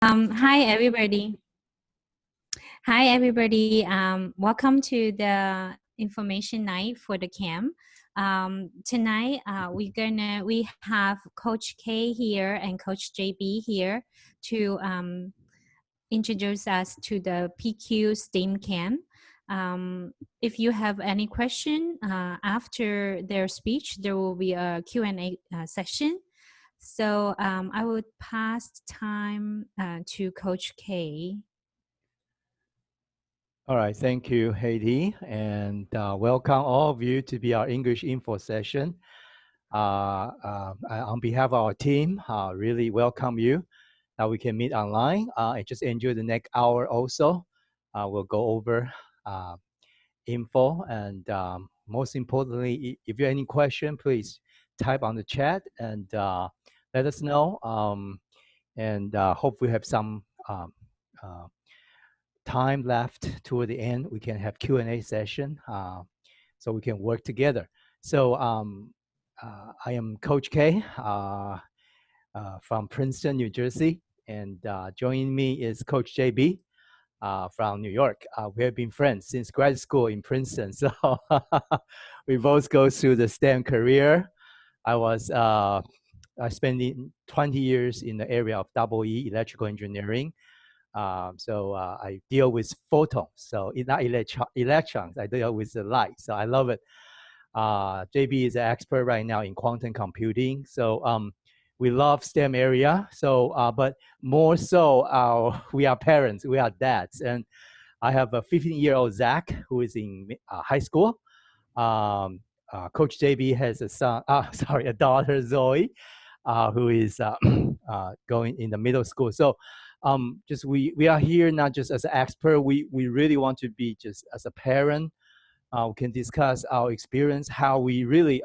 Hi everybody. Hi everybody. Welcome to the information night for the camp. Tonight we have Coach K here and Coach JB here to introduce us to the PQ STEAM camp. If you have any question after their speech, there will be a Q&A session. So I would pass time to Coach K. All right, thank you, Heidi, and welcome all of you to be our English info session. On behalf of our team, really welcome you. Now we can meet online and just enjoy the next hour also. We'll go over info and most importantly, if you have any question, please type on the chat and let us know. Hope we have some time left toward the end. We can have Q&A session so we can work together. So I am Coach K from Princeton, New Jersey, and joining me is Coach JB from New York. We have been friends since grad school in Princeton, so we both go through the STEM career. I spent 20 years in the area of EE, electrical engineering. I deal with photons, so it's not electrons, I deal with the light, so I love it. JB is an expert right now in quantum computing, so we love STEM area, so but more so we are parents, we are dads, and I have a 15-year-old Zach who is in high school. Coach JB has a daughter Zoe, who is going in the middle school. So just we are here not just as an expert, we really want to be just as a parent. We can discuss our experience, how we really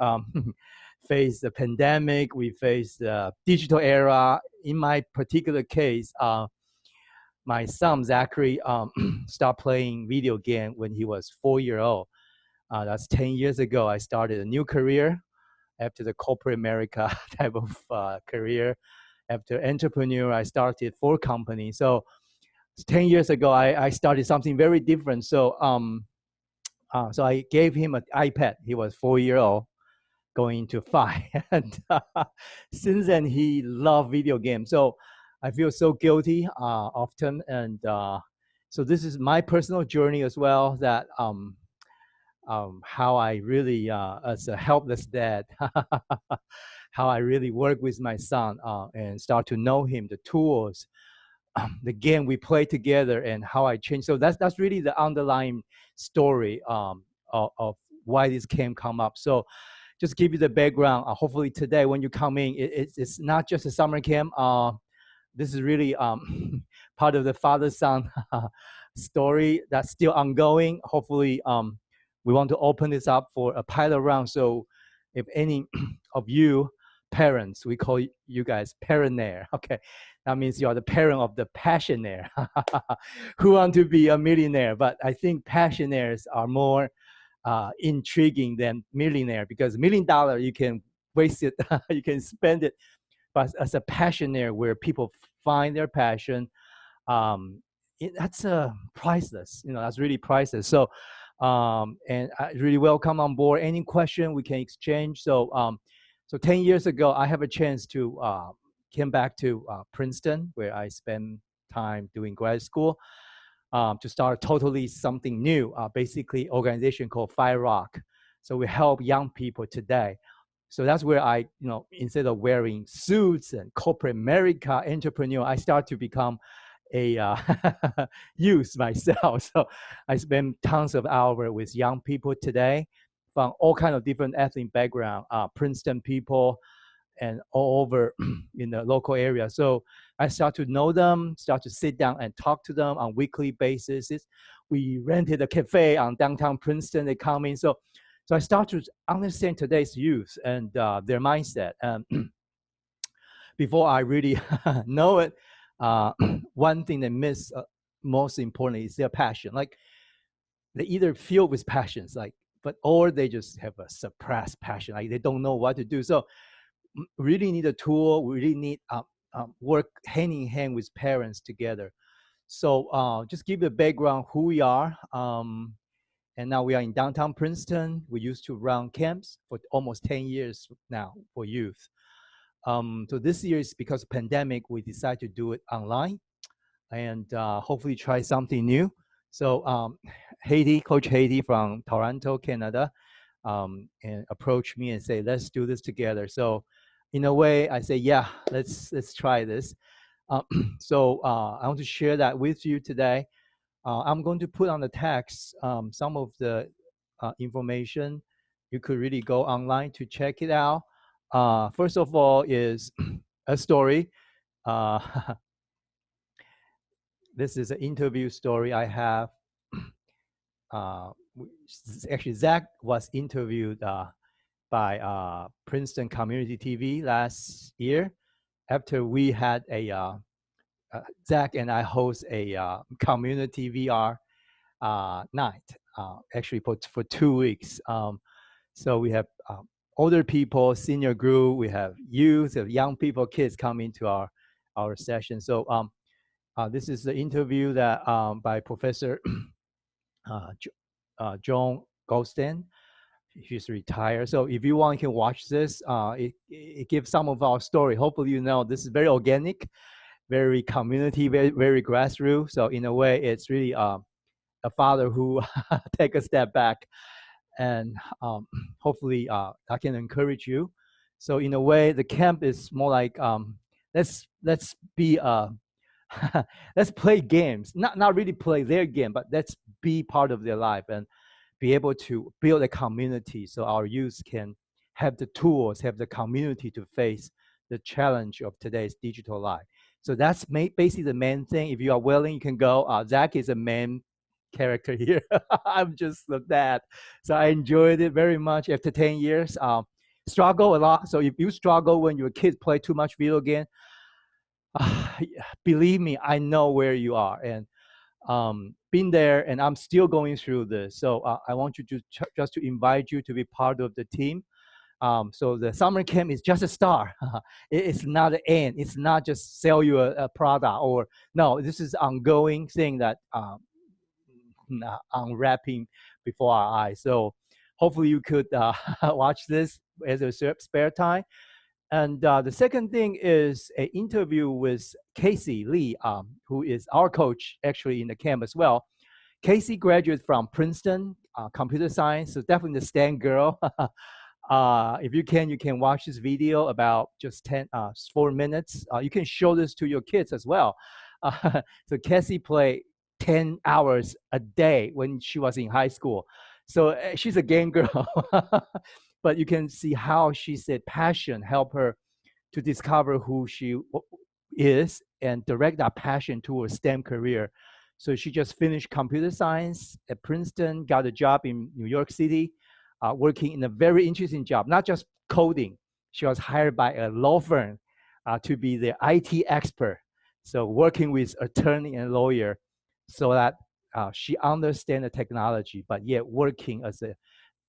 face the pandemic, we face the digital era. In my particular case, my son Zachary stopped playing video game when he was 4 years old. That's 10 years ago. I started a new career after the corporate America type of career. After entrepreneur, I started 4 companies. So 10 years ago, I started something very different. So so I gave him an iPad. He was 4 years old, going into 5. And since then, he loved video games. So I feel so guilty often. And so this is my personal journey as well, that how I really, as a helpless dad, how I really work with my son and start to know him, the tools, the game we play together, and how I change. So that's really the underlying story of why this camp come up. So just give you the background. Hopefully today when you come in, it's not just a summer camp. This is really part of the father-son story that's still ongoing. Hopefully we want to open this up for a pilot round. So if any of you parents, we call you guys parentaire, okay? That means you are the parent of the passionaire who want to be a millionaire. But I think passionaires are more intriguing than millionaire, because $1 million, you can waste it, you can spend it. But as a passionaire, where people find their passion, that's priceless. That's really priceless. So, and I really welcome on board. Any question we can exchange. So, so 10 years ago, I have a chance to came back to Princeton, where I spent time doing grad school, to start totally something new, basically organization called Fire Rock. So we help young people today. So that's where I, instead of wearing suits and corporate America entrepreneur, I start to become a youth myself. So I spend tons of hours with young people today from all kinds of different ethnic background, Princeton people, and all over in the local area. So I start to know them, start to sit down and talk to them on weekly basis. We rented a cafe on downtown Princeton. They come in. So I start to understand today's youth and their mindset. Before I really know it, one thing they miss most importantly is their passion. Like they either filled with passions, or they just have a suppressed passion. Like they don't know what to do. So really need a tool. We really need work hand in hand with parents together. So just give you a background who we are. And now we are in downtown Princeton. We used to run camps for almost 10 years now for youth. So this year is because of pandemic, we decided to do it online and hopefully try something new. So Coach Haiti from Toronto, Canada, and approached me and say, let's do this together. So in a way, I say, yeah, let's try this. So I want to share that with you today. I'm going to put on the text some of the information. You could really go online to check it out. First of all is a story. This is an interview story I have. Actually, Zach was interviewed by Princeton Community TV last year after we had a Zach and I host a community VR night, actually for 2 weeks. So we have older people, senior group, we have youth, young people, kids come into our session. So this is the interview that by Professor John Goldstein. He's retired. So if you want, you can watch this. It gives some of our story. Hopefully, you know, this is very organic, very community, very grassroots. So in a way, it's really a father who take a step back, and hopefully I can encourage you. So in a way, the camp is more like let's be let's play games, not really play their game, but let's be part of their life and be able to build a community so our youth can have the tools, have the community to face the challenge of today's digital life. So that's basically the main thing. If you are willing, you can go. Zach is a main character here. I'm just the dad. So I enjoyed it very much after 10 years. Struggle a lot. So if you struggle when your kids play too much video game, believe me, I know where you are. And been there, and I'm still going through this. So I want you to just to invite you to be part of the team. So the summer camp is just a start. It's not the end. It's not just sell you a product, or no, this is ongoing thing that unwrapping before our eyes. So hopefully you could watch this as a spare time. And the second thing is an interview with Casey Lee, who is our coach actually in the camp as well. Casey graduated from Princeton, computer science, so definitely the STEM girl. If you can watch this video about just 4 minutes. You can show this to your kids as well. So Cassie played 10 hours a day when she was in high school. So she's a game girl. But you can see how she said passion helped her to discover who she is and direct that passion to a STEM career. So she just finished computer science at Princeton, got a job in New York City, working in a very interesting job, not just coding. She was hired by a law firm to be the IT expert. So working with attorney and lawyer so that she understands the technology, but yet working as a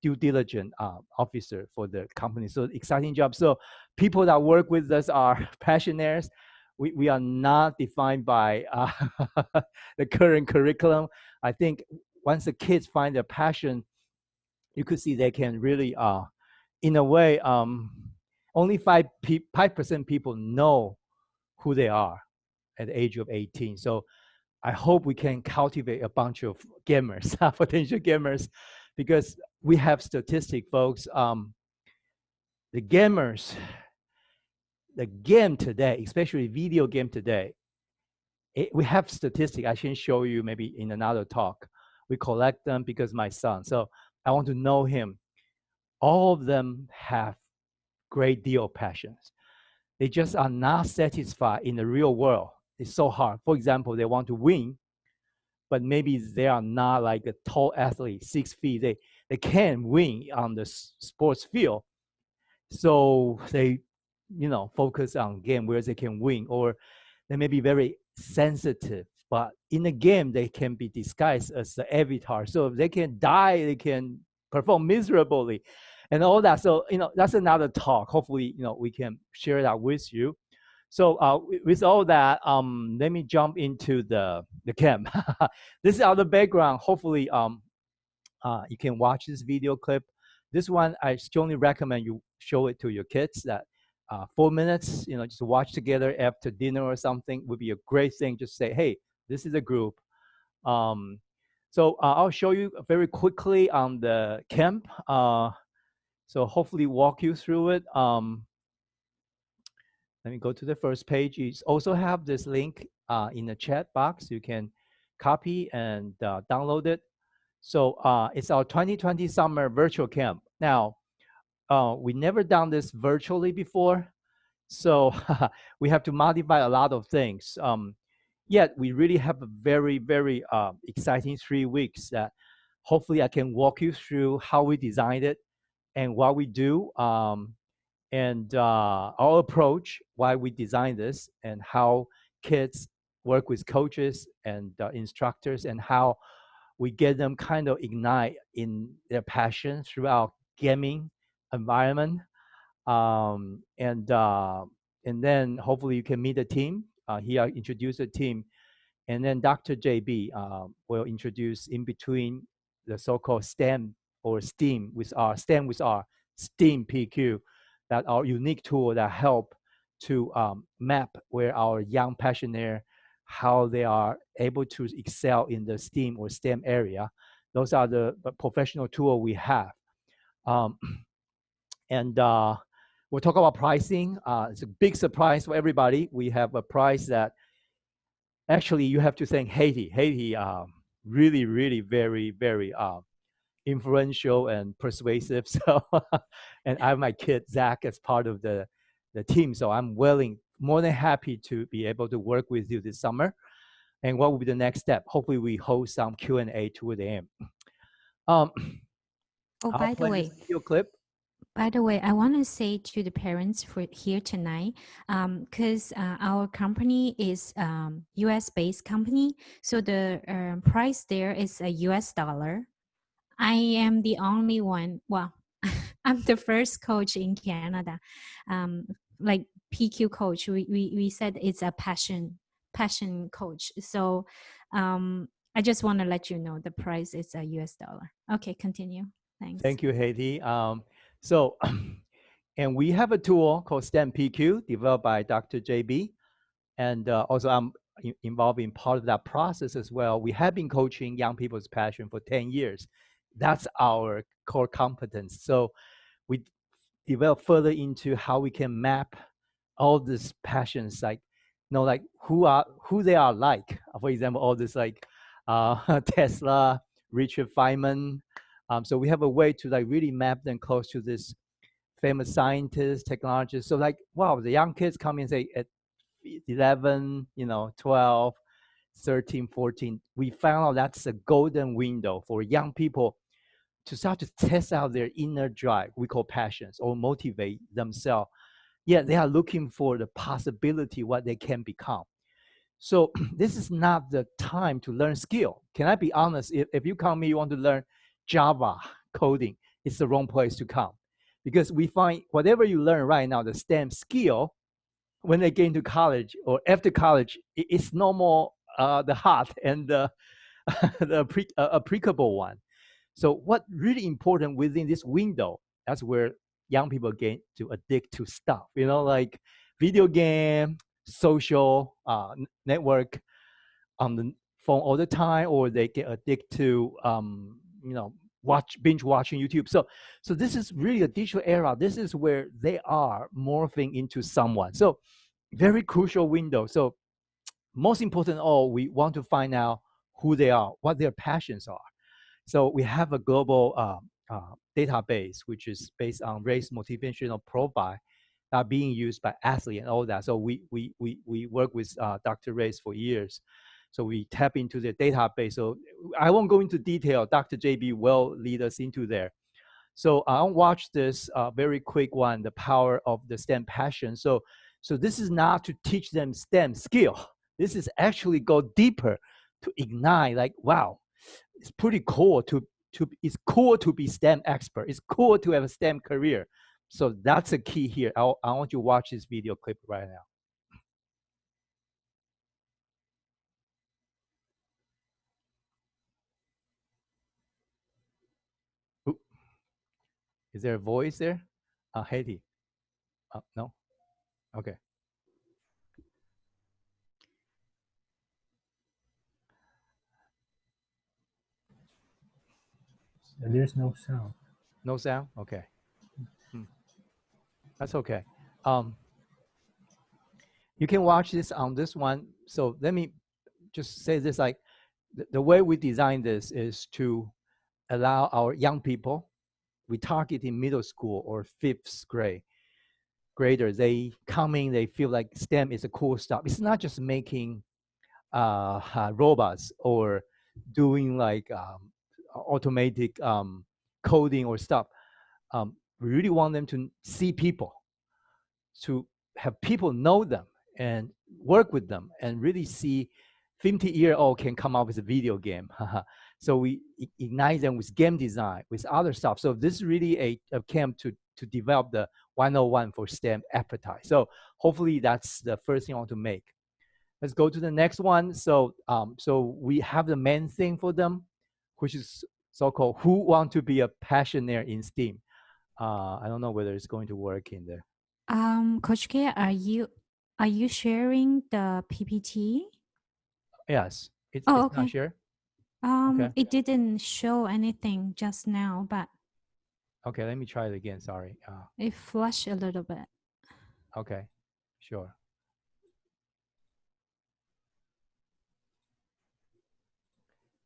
due diligence officer for the company. So exciting job. So people that work with us are passionaires. We are not defined by the current curriculum. I think once the kids find their passion, you could see they can really, in a way, only 5% people know who they are at the age of 18. So I hope we can cultivate a bunch of gamers, potential gamers, because we have statistics, folks. The gamers, the game today, especially video game today, we have statistics. I can show you maybe in another talk. We collect them because my son. So I want to know him. All of them have great deal of passions. They just are not satisfied in the real world. It's so hard. For example, they want to win, but maybe they are not like a tall athlete, 6 feet. They can win on the sports field. So they, focus on game where they can win, or they may be very sensitive, but in the game, they can be disguised as the avatar. So they can die, they can perform miserably and all that. So, that's another talk. Hopefully, we can share that with you. So with all that, let me jump into the camp. This is our background. Hopefully, you can watch this video clip. This one, I strongly recommend you show it to your kids. That 4 minutes, just watch together after dinner or something would be a great thing. Just say, hey, this is a group. So I'll show you very quickly on the camp. So hopefully walk you through it. Let me go to the first page. You also have this link in the chat box. You can copy and download it. So it's our 2020 summer virtual camp. Now, we never done this virtually before, so we have to modify a lot of things. Yet we really have a very, very exciting 3 weeks that hopefully I can walk you through how we designed it and what we do, and our approach, why we designed this, and how kids work with coaches and instructors, and how we get them kind of ignite in their passion throughout gaming environment. And then hopefully you can meet the team. Here I introduce the team, and then Dr. JB will introduce in between the so-called STEM or STEAM with our STEAM PQ, that our unique tool that help to map where our young passionaire, how they are able to excel in the STEAM or STEM area. Those are the professional tool we have. And we'll talk about pricing. It's a big surprise for everybody. We have a price that actually you have to thank Haiti. Haiti really, really very, very influential and persuasive. So, and I have my kid Zach as part of the team. So I'm more than happy to be able to work with you this summer. And what will be the next step? Hopefully we host some Q&A toward the end. Oh, by the way, video clip. By the way, I want to say to the parents for here tonight, because our company is US-based company, so the price there is a US dollar. I am the only one. Well, I'm the first coach in Canada, like PQ coach. We said it's a passion coach. So I just want to let you know the price is a US dollar. Okay, continue. Thanks. Thank you, Haiti. So, and we have a tool called STEM PQ developed by Dr. JB. And also I'm involved in part of that process as well. We have been coaching young people's passion for 10 years. That's our core competence. So we develop further into how we can map all these passions, like, like who they are like. For example, all this like Tesla, Richard Feynman. So we have a way to like really map them close to this famous scientists, technologists. So like, wow, the young kids come in, say at 11, 12, 13, 14. We found out that's a golden window for young people to start to test out their inner drive, we call passions, or motivate themselves. Yeah, they are looking for the possibility what they can become. So this is not the time to learn skill. Can I be honest? If you come here, you want to learn Java coding, it's the wrong place to come. Because we find whatever you learn right now, the STEM skill, when they get into college or after college, it's no more the hot and the applicable one. So what really important within this window, that's where young people get to addict to stuff, like video game, social network on the phone all the time, or they get addicted to binge watching YouTube. So this is really a digital era. This is where they are morphing into someone. So very crucial window. So most important of all, we want to find out who they are, what their passions are. So we have a global database, which is based on race motivational profile that being used by athletes and all that. So we work with Dr. Race for years. So we tap into the database. So I won't go into detail. Dr. JB will lead us into there. So I'll watch this very quick one, the power of the STEM passion. So this is not to teach them STEM skill. This is actually go deeper to ignite, like, wow, it's pretty cool it's cool to be STEM expert. It's cool to have a STEM career. So that's a key here. I want you to watch this video clip right now. Is there a voice there? Haiti. No? Okay. There's no sound. No sound? Okay. That's okay. You can watch this on this one. So let me just say this, like the way we design this is to allow our young people, we target in middle school or fifth grade graders, they come in, they feel like STEM is a cool stuff. It's not just making robots or doing like automatic coding or stuff. We really want them to see people, to have people know them and work with them and really see 50-year-old can come up with a video game. So we ignite them with game design, with other stuff. So this is really a camp to develop the 101 for STEM appetite. So hopefully that's the first thing I want to make. Let's go to the next one. So so we have the main thing for them, which is so-called who want to be a passionaire in STEAM. I don't know whether it's going to work in there. Coach K, are you sharing the PPT? Yes, it's okay. not sure. It didn't show anything just now, but okay, let me try it again. Sorry. It flashed a little bit. Okay, sure.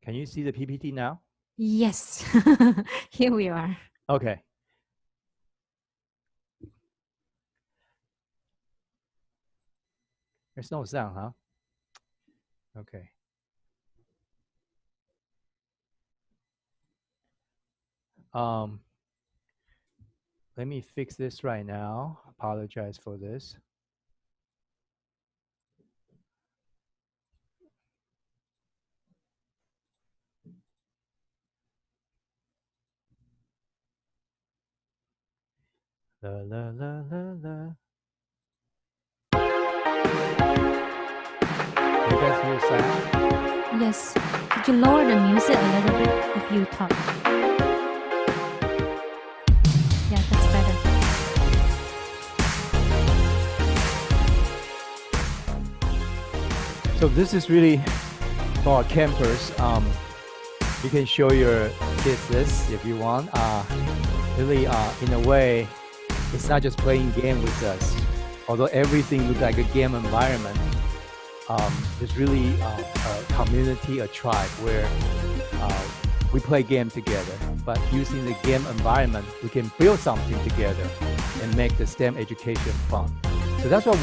Can you see the PPT now? Yes. Here we are. Okay. There's no sound, huh? Okay. Let me fix this right now. Apologize for this. La la la la la. You guys hear sound? Yes. Could you lower the music a little bit if you talk? Yeah, that's better. So this is really for our campers. You can show your kids this if you want. Really, in a way, it's not just playing game with us. Although everything looks like a game environment, it's really a community, a tribe where we play game together. But using the game environment, we can build something together and make the STEM education fun. So that's what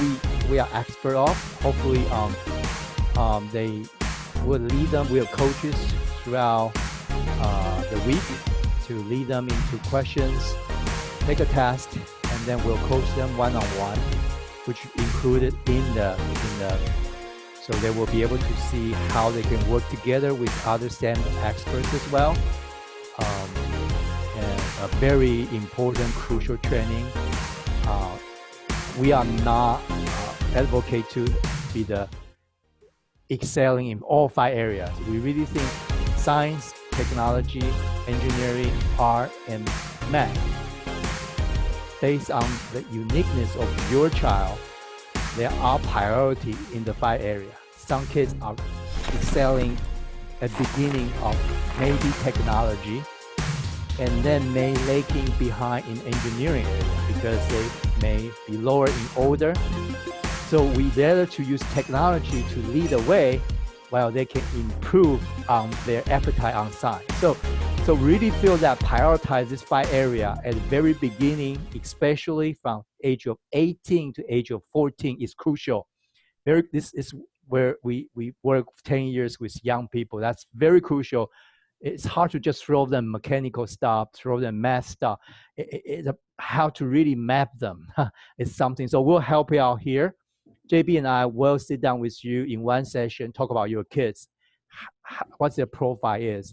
we are expert of. Hopefully, they will lead them. We are coaches throughout the week to lead them into questions, take a test, and then we'll coach them one-on-one, which included in the so they will be able to see how they can work together with other STEM experts as well. And a very important, crucial training. We are not advocate to be the excelling in all 5 areas. We really think science, technology, engineering, art, and math, based on the uniqueness of your child, there are priority in the 5 areas. Some kids are excelling at the beginning of maybe technology, and then may lagging behind in engineering area because they may be lower in order. So we dare to use technology to lead the way while they can improve on their appetite on science. So really feel that prioritize this 5 area at the very beginning, especially from age of 18 to age of 14 is crucial. This is where we work 10 years with young people. That's very crucial. It's hard to just throw them mechanical stuff, throw them math stuff. How to really map them is something. So we'll help you out here. JB and I will sit down with you in one session, talk about your kids, what their profile is.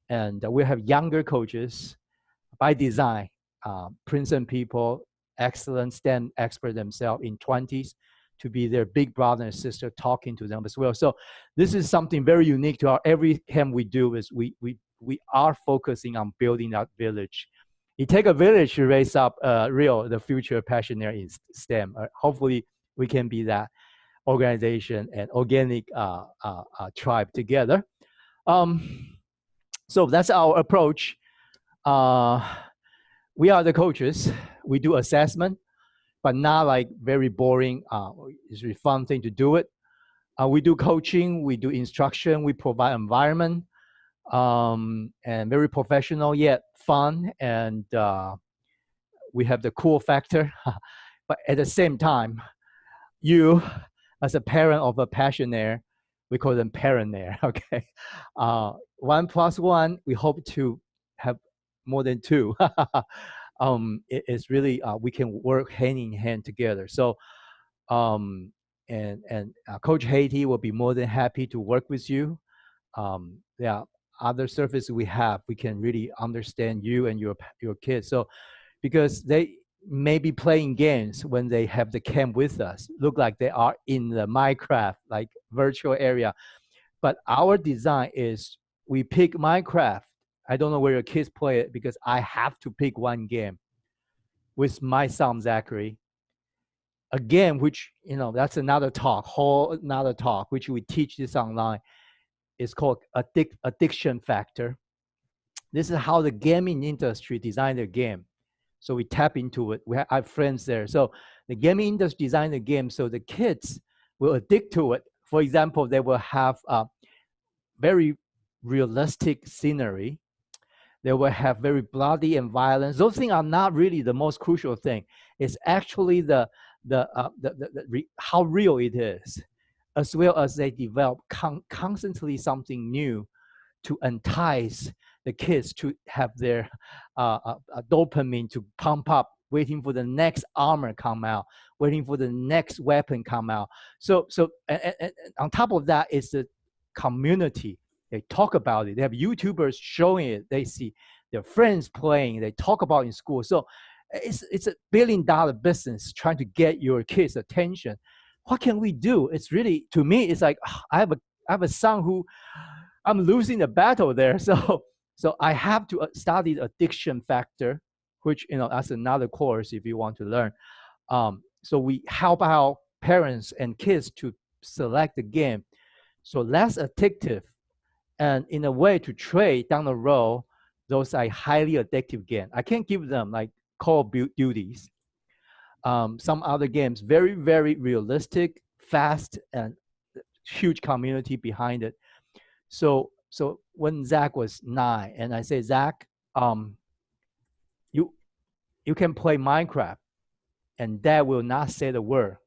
And we'll have younger coaches by design, Princeton people, excellent STEM expert themselves in 20s, to be their big brother and sister talking to them as well. So this is something very unique to our every camp we do is we are focusing on building that village. it takes a village to raise up the future Passionaire in STEM. Hopefully, we can be that organization and organic tribe together. So that's our approach. We are the coaches. We do assessment, but not like very boring. It's a fun thing to do it. We do coaching. We do instruction. We provide environment, and very professional yet fun. And we have the cool factor. But at the same time, you, as a parent of a Passionaire, we call them Parentaire, okay? 1 + 1, we hope to have more than 2. It's really, we can work hand in hand together. So, Coach Haiti will be more than happy to work with you. There are other services we have, we can really understand you and your kids. So, because they may be playing games when they have the camp with us, look like they are in the Minecraft, like virtual area. But our design is we pick Minecraft. I don't know where your kids play it because I have to pick one game with my son, Zachary. A game which, that's another talk, whole another talk, which we teach this online. It's called Addiction Factor. This is how the gaming industry designed their game. So we tap into it. I have friends there. So the gaming industry designed the game so the kids will addict to it. For example, they will have very realistic scenery. They will have very bloody and violence. Those things are not really the most crucial thing. It's actually how real it is, as well as they develop constantly something new to entice the kids to have their dopamine to pump up, waiting for the next armor come out, waiting for the next weapon come out. So and on top of that is the community. They talk about it. They have YouTubers showing it. They see their friends playing. They talk about it in school. So it's a $1 billion business trying to get your kids' attention. What can we do? It's really, to me, it's like I have a son who I'm losing the battle there. So I have to study the Addiction Factor, which, that's another course if you want to learn. So we help our parents and kids to select the game. So less addictive, and in a way to trade down the road, those are highly addictive games. I can't give them like Call of Duties. Some other games, very, very realistic, fast, and huge community behind it. So when Zach was 9, and I say, Zach, you can play Minecraft, and Dad will not say the word.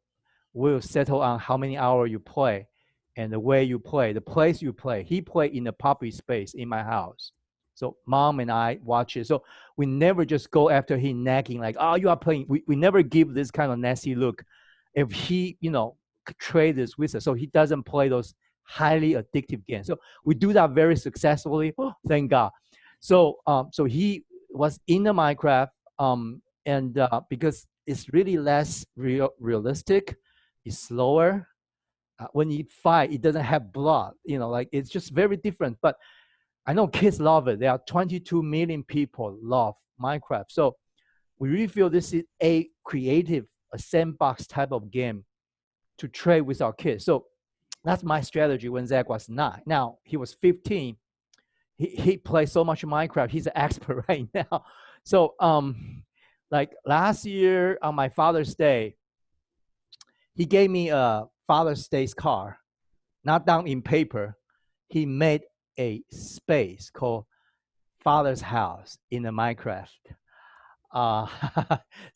We'll settle on how many hours you play, and the way you play, the place you play. He played in the public space in my house. So Mom and I watch it. So we never just go after him nagging like, oh, you are playing. We never give this kind of nasty look. If he, trade this with us, so he doesn't play those highly addictive games. So we do that very successfully. Oh, thank God. So he was in the Minecraft, and because it's really less realistic, it's slower. When you fight, it doesn't have blood. Like it's just very different. But I know kids love it. There are 22 million people love Minecraft. So we really feel this is a creative, a sandbox type of game to trade with our kids. So that's my strategy when Zach was 9. Now he was 15. He plays so much Minecraft. He's an expert right now. So like last year on my Father's Day, he gave me a Father's Day card, not done in paper. He made a space called Father's House in the Minecraft.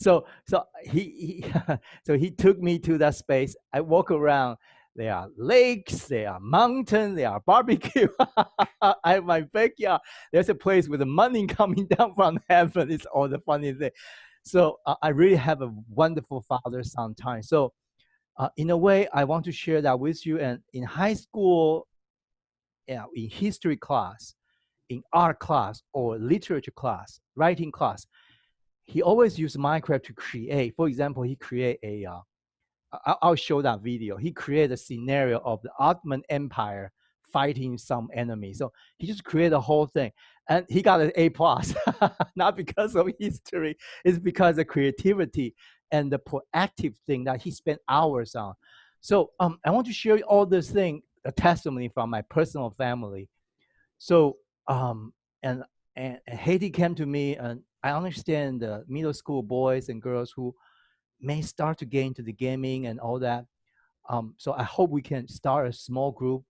So he took me to that space. I walk around. There are lakes, there are mountains, there are barbecue. I have my backyard. There's a place with the money coming down from heaven. It's all the funny thing. So I really have a wonderful father-son time. So in a way, I want to share that with you. And in high school, in history class, in art class, or literature class, writing class, he always used Minecraft to create. For example, he created I'll show that video. He created a scenario of the Ottoman Empire fighting some enemy. So he just created a whole thing, and he got an A+. Not because of history, it's because of creativity and the proactive thing that he spent hours on. So I want to share all this thing, a testimony from my personal family. So and Haiti came to me, and I understand the middle school boys and girls who may start to get into the gaming and all that. So I hope we can start a small group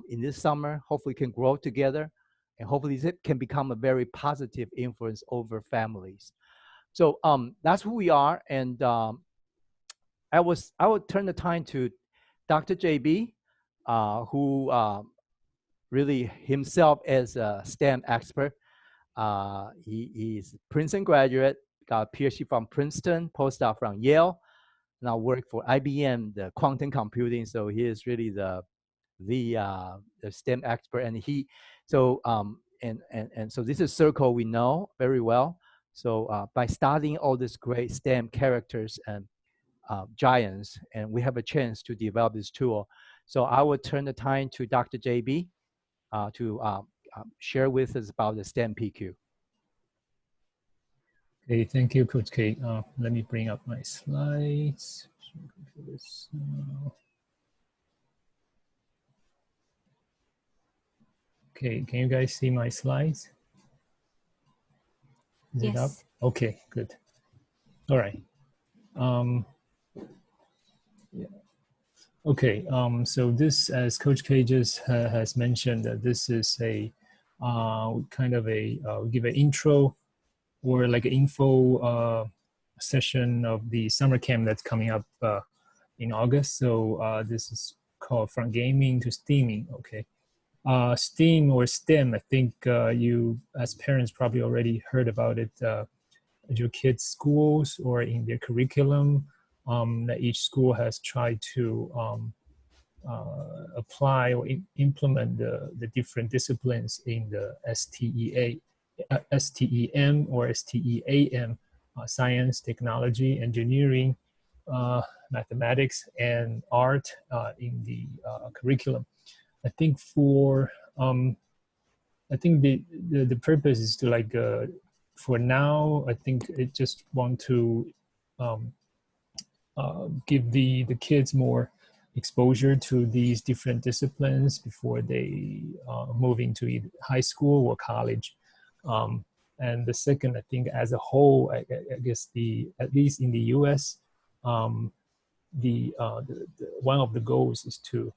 in this summer. Hopefully, we can grow together, and hopefully, it can become a very positive influence over families. So that's who we are, and I would turn the time to Dr. JB, who really himself is a STEM expert. He's Princeton graduate, got a PhD from Princeton, postdoc from Yale, now work for IBM, the quantum computing. So he is really the STEM expert, and he so and so this is circle we know very well. So by studying all these great STEM characters and giants, and we have a chance to develop this tool. So I will turn the time to Dr. JB to share with us about the STEM PQ. Okay, thank you, Coach K. Let me bring up my slides. Okay, can you guys see my slides? Is it up? Okay, good. All right. Yeah. Okay, so this, as Coach K just has mentioned, that this is a kind of a, give an intro or like an info session of the summer camp that's coming up in August. So this is called From Gaming to Steaming, okay. STEAM or STEM, I think you as parents probably already heard about it at your kids' schools or in their curriculum. That each school has tried to apply or implement the different disciplines in the STEM or STEAM, science, technology, engineering, mathematics, and art in the curriculum. I think for I think the purpose is to like for now, I think it just want to give the kids more exposure to these different disciplines before they move into either high school or college. And the second, I think as a whole, I guess at least in the U.S., the one of the goals is to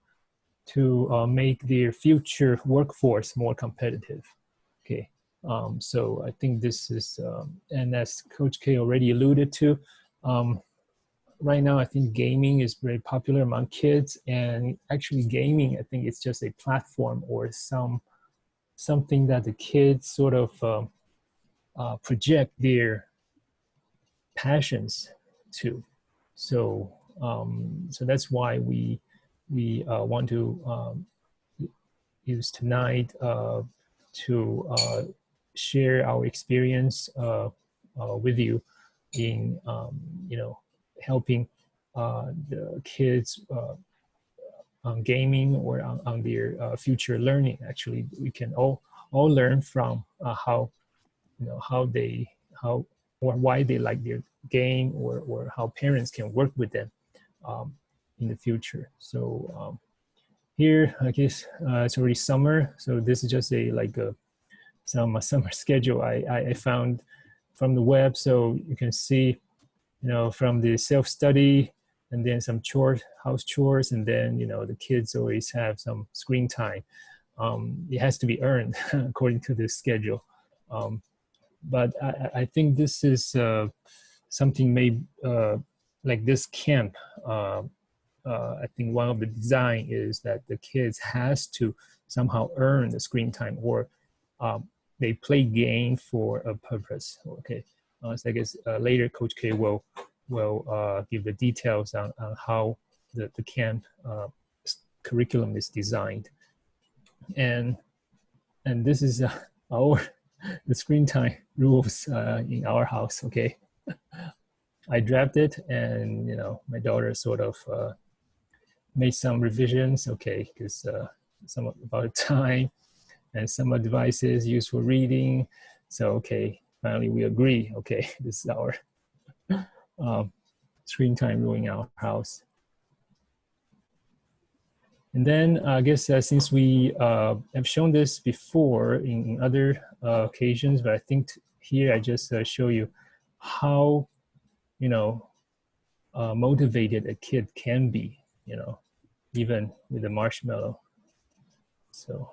make their future workforce more competitive. Okay, so I think this is, and as Coach K already alluded to, right now I think gaming is very popular among kids, and actually gaming, I think it's just a platform or something that the kids sort of project their passions to. So so that's why we want to use tonight to share our experience with you in helping the kids on gaming or on their future learning. Actually, we can all learn from how or why they like their game, or how parents can work with them in the future. So here, I guess it's already summer, so this is just some summer schedule I found from the web. So you can see, from the self-study, and then some house chores, and then the kids always have some screen time. It has to be earned according to this schedule. But I think this is something maybe like this camp. I think one of the design is that the kids has to somehow earn the screen time, or they play game for a purpose. Okay, so I guess later Coach K will give the details on how the camp curriculum is designed, and this is the screen time rules in our house. Okay, I drafted, and my daughter sort of made some revisions. Okay, because some about time and some devices used for reading. So, okay, finally we agree. Okay, this is our screen time ruling our house. And then I guess since we have shown this before in other occasions, but I think here I just show you how, motivated a kid can be, even with a marshmallow. So.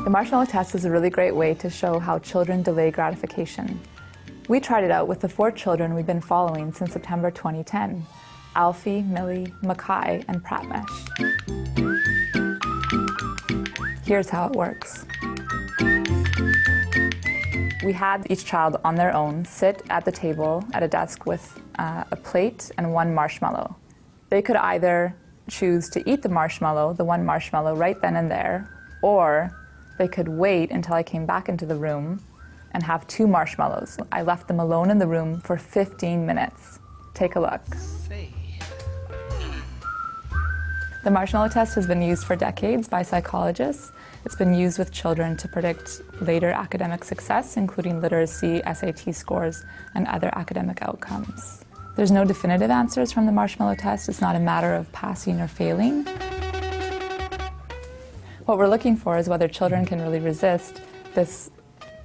The marshmallow test is a really great way to show how children delay gratification. We tried it out with the 4 children we've been following since September 2010, Alfie, Millie, Mackay, and Pratmesh. Here's how it works. We had each child on their own sit at the table at a desk with a plate and 1 marshmallow. They could either choose to eat the marshmallow, the 1 marshmallow right then and there, or they could wait until I came back into the room and have 2 marshmallows. I left them alone in the room for 15 minutes. Take a look. The marshmallow test has been used for decades by psychologists. It's been used with children to predict later academic success, including literacy, SAT scores, and other academic outcomes. There's no definitive answers from the marshmallow test. It's not a matter of passing or failing. What we're looking for is whether children can really resist this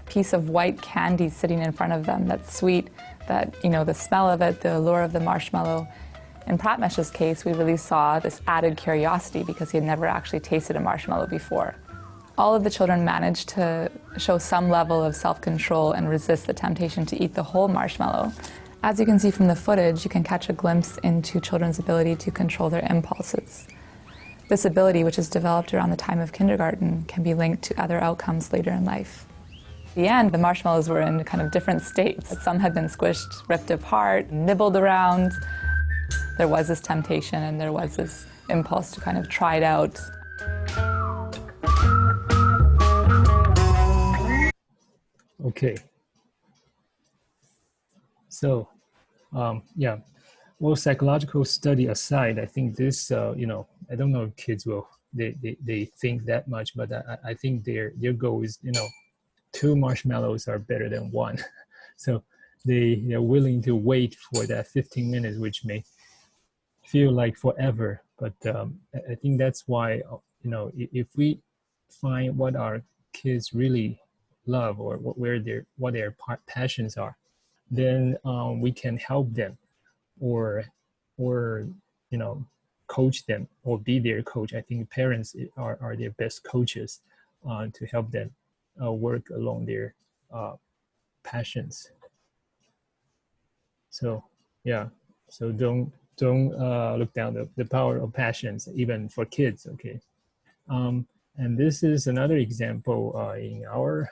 piece of white candy sitting in front of them that's sweet, that, the smell of it, the allure of the marshmallow. In Pratmesh's case, we really saw this added curiosity because he had never actually tasted a marshmallow before. All of the children managed to show some level of self-control and resist the temptation to eat the whole marshmallow. As you can see from the footage, you can catch a glimpse into children's ability to control their impulses. This ability, which is developed around the time of kindergarten, can be linked to other outcomes later in life. At the end, the marshmallows were in kind of different states. Some had been squished, ripped apart, nibbled around. There was this temptation and there was this impulse to kind of try it out. Okay. So, yeah. Well, psychological study aside, I think this, I don't know if kids will, they think that much, but I think their goal is, 2 marshmallows are better than 1. So they're willing to wait for that 15 minutes, which may feel like forever. But I think that's why, if we find what our kids really love or what their passions are, then we can help them. Or coach them or be their coach. I think parents are their best coaches to help them work along their passions. So yeah, so don't look down the power of passions even for kids. Okay, and this is another example in our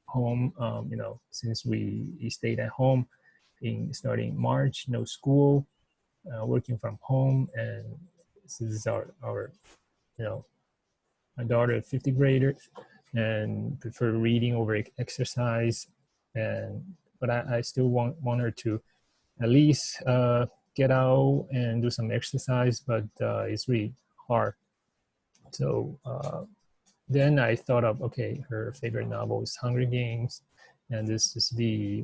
home. Since we stayed at home starting March, no school, working from home, and this is our my daughter, 50th grader, and prefer reading over exercise, but I still want her to at least get out and do some exercise, but it's really hard. So then I thought of, okay, her favorite novel is Hunger Games, and this is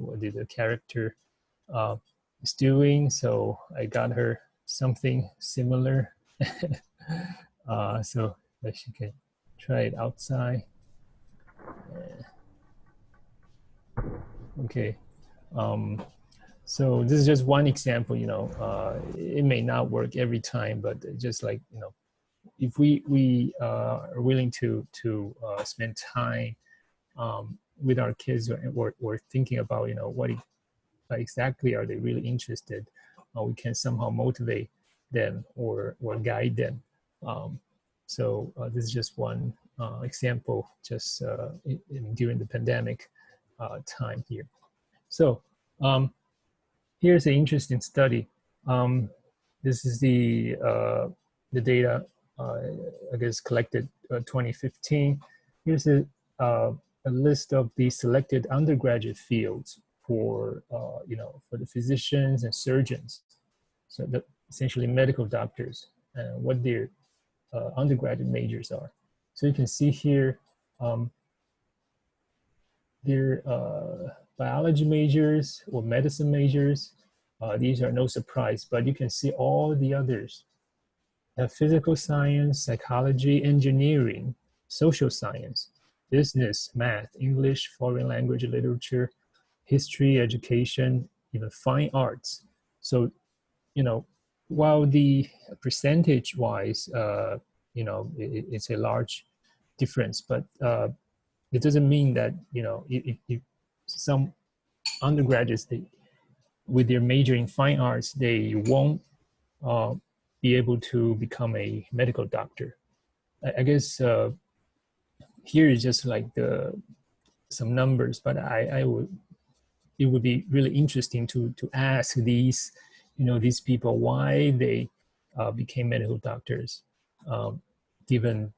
what the character is doing. So I got her something similar so that she can try it outside. Okay, so this is just one example. It may not work every time, but just like, if we are willing to spend time with our kids, or thinking about what exactly are they really interested, we can somehow motivate them or guide them. So this is just one example, just during the pandemic time here. So here's an interesting study. This is the data I guess collected 2015. Here's a list of the selected undergraduate fields for for the physicians and surgeons, so essentially medical doctors, and what their undergraduate majors are. So you can see here their biology majors or medicine majors. These are no surprise, but you can see all the others. Physical science, psychology, engineering, social science, business, math, English, foreign language, literature, history, education, even fine arts. So, while the percentage-wise, it's a large difference, but it doesn't mean that, if some undergraduates, with their major in fine arts, they won't be able to become a medical doctor. I guess here is just like some numbers, but it would be really interesting to ask these people why they became medical doctors, given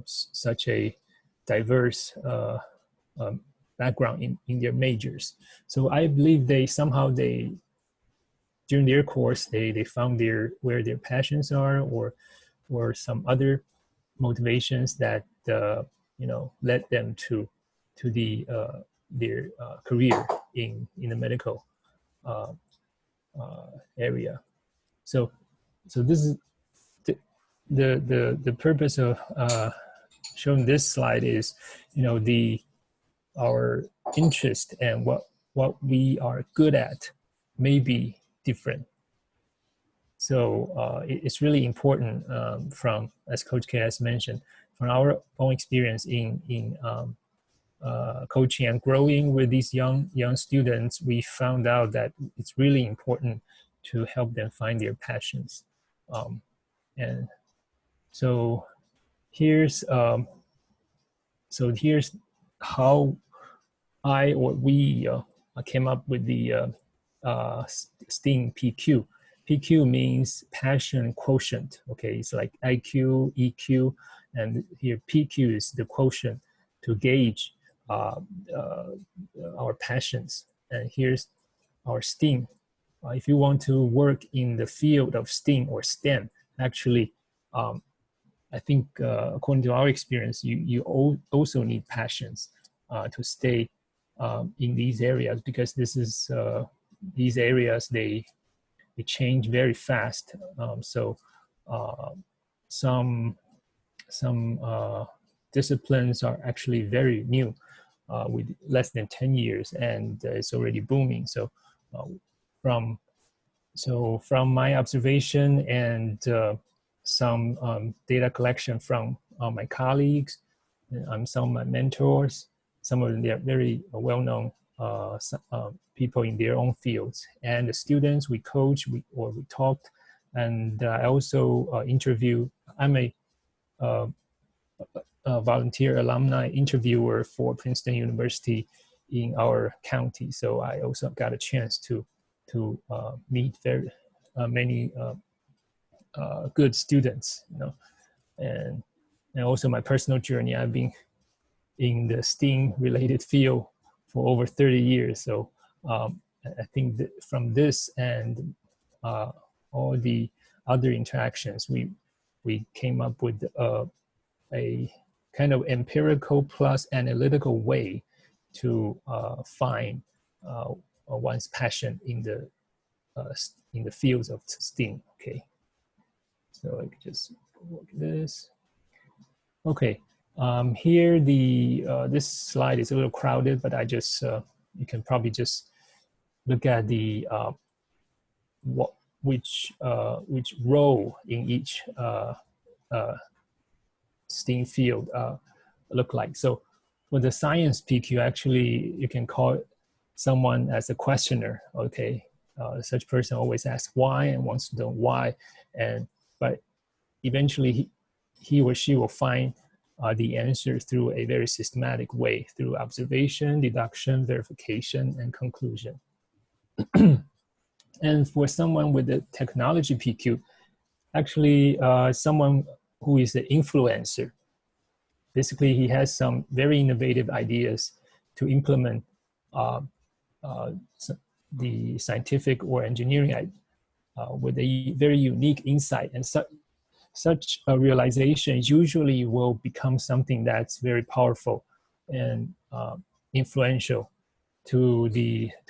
such a diverse background in their majors. So I believe during their course, they found where their passions are, or some other motivations that led them to their career in the medical area. So this is the purpose of showing this slide is our interest and what we are good at may be different. So it's really important from, as Coach K has mentioned, from our own experience in coaching and growing with these young students, we found out that it's really important to help them find their passions. And so here's how we came up with the STEAM PQ. PQ means passion quotient. Okay, it's like IQ, EQ, and here PQ is the quotient to gauge our passions. And here's our STEAM. If you want to work in the field of STEAM or STEM, actually, I think according to our experience, you also need passions to stay in these areas, because these areas they change very fast. So some disciplines are actually very new, with less than 10 years, and it's already booming. So from my observation and some data collection from my colleagues, some of my mentors, some of them, they are very well-known people in their own fields, and the students we coach, we talked, and I also interview. I'm a volunteer alumni interviewer for Princeton University in our county, so I also got a chance to meet very many good students, and also my personal journey. I've been in the STEAM related field for over 30 years. So I think that from this and all the other interactions, we came up with a kind of empirical plus analytical way to find one's passion in the fields of STEAM. Okay, so I could just work this. Okay. Here this slide is a little crowded, but I just you can probably just look at the which role in each STEAM field look like. So for the science PQ, actually you can call someone as a questioner. Okay, such person always asks why and wants to know why, but eventually he or she will find the answer through a very systematic way, through observation, deduction, verification, and conclusion. And for someone with the technology PQ, actually someone who is the influencer. Basically, he has some very innovative ideas to implement the scientific or engineering with a very unique insight. And such a realization usually will become something that's very powerful and influential to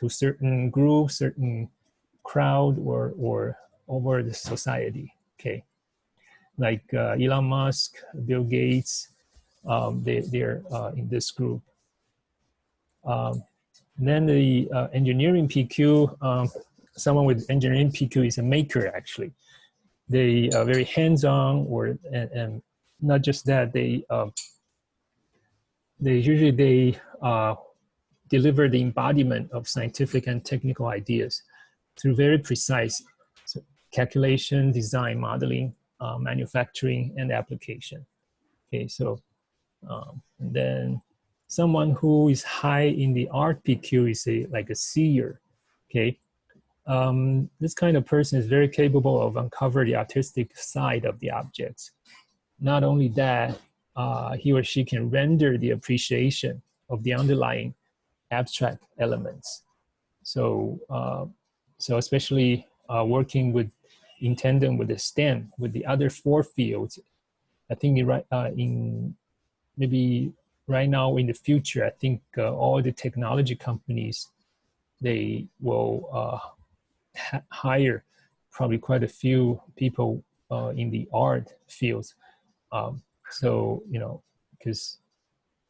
certain group, certain crowd, or over the society. Okay, like Elon Musk, Bill Gates, they're in this group. Then the engineering PQ, someone with engineering PQ is a maker actually. They are very hands-on, and not just that, they usually deliver the embodiment of scientific and technical ideas through very precise calculation, design, modeling, manufacturing, and application. Okay, so and then someone who is high in the art PQ is like a seer. Okay, this kind of person is very capable of uncover the artistic side of the objects. Not only that, he or she can render the appreciation of the underlying abstract elements. So, so especially working in tandem with the STEM, with the other 4 fields, I think in maybe right now in the future, I think all the technology companies, they will hire probably quite a few people in the art fields. So, you know, because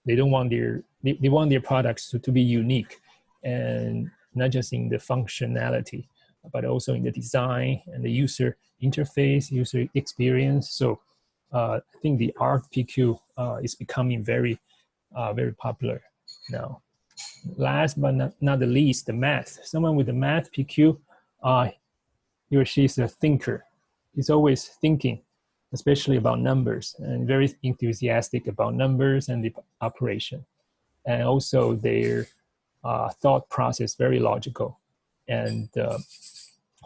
they don't want they want their products to be unique, and not just in the functionality, but also in the design and the user interface, user experience. So I think the art PQ is becoming very, very popular now. Last but not the least, the math. Someone with the math PQ, he or she is a thinker. He's always thinking, especially about numbers, and very enthusiastic about numbers and the operation. And also their thought process very logical, and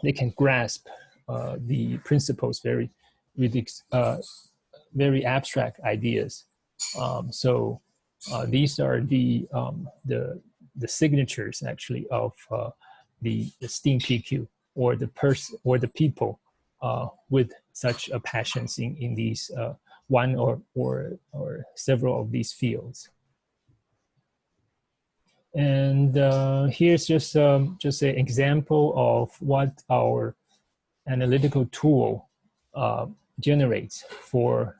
they can grasp the principles very abstract ideas. So these are the signatures actually of the STEAM PQ, or the people with such a passion in these one or several of these fields. And here's just an example of what our analytical tool generates for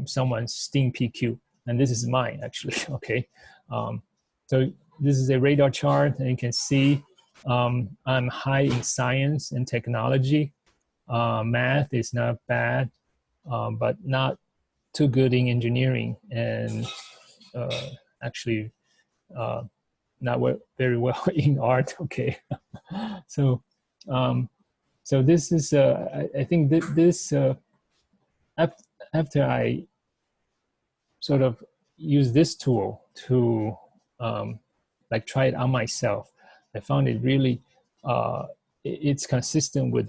someone's STEAM PQ. And this is mine, actually, okay? So this is a radar chart, and you can see I'm high in science and technology. Math is not bad, but not too good in engineering, and actually not very well in art. Okay, so so this is I think this after I sort of use this tool to like try it on myself, I found it really it's consistent with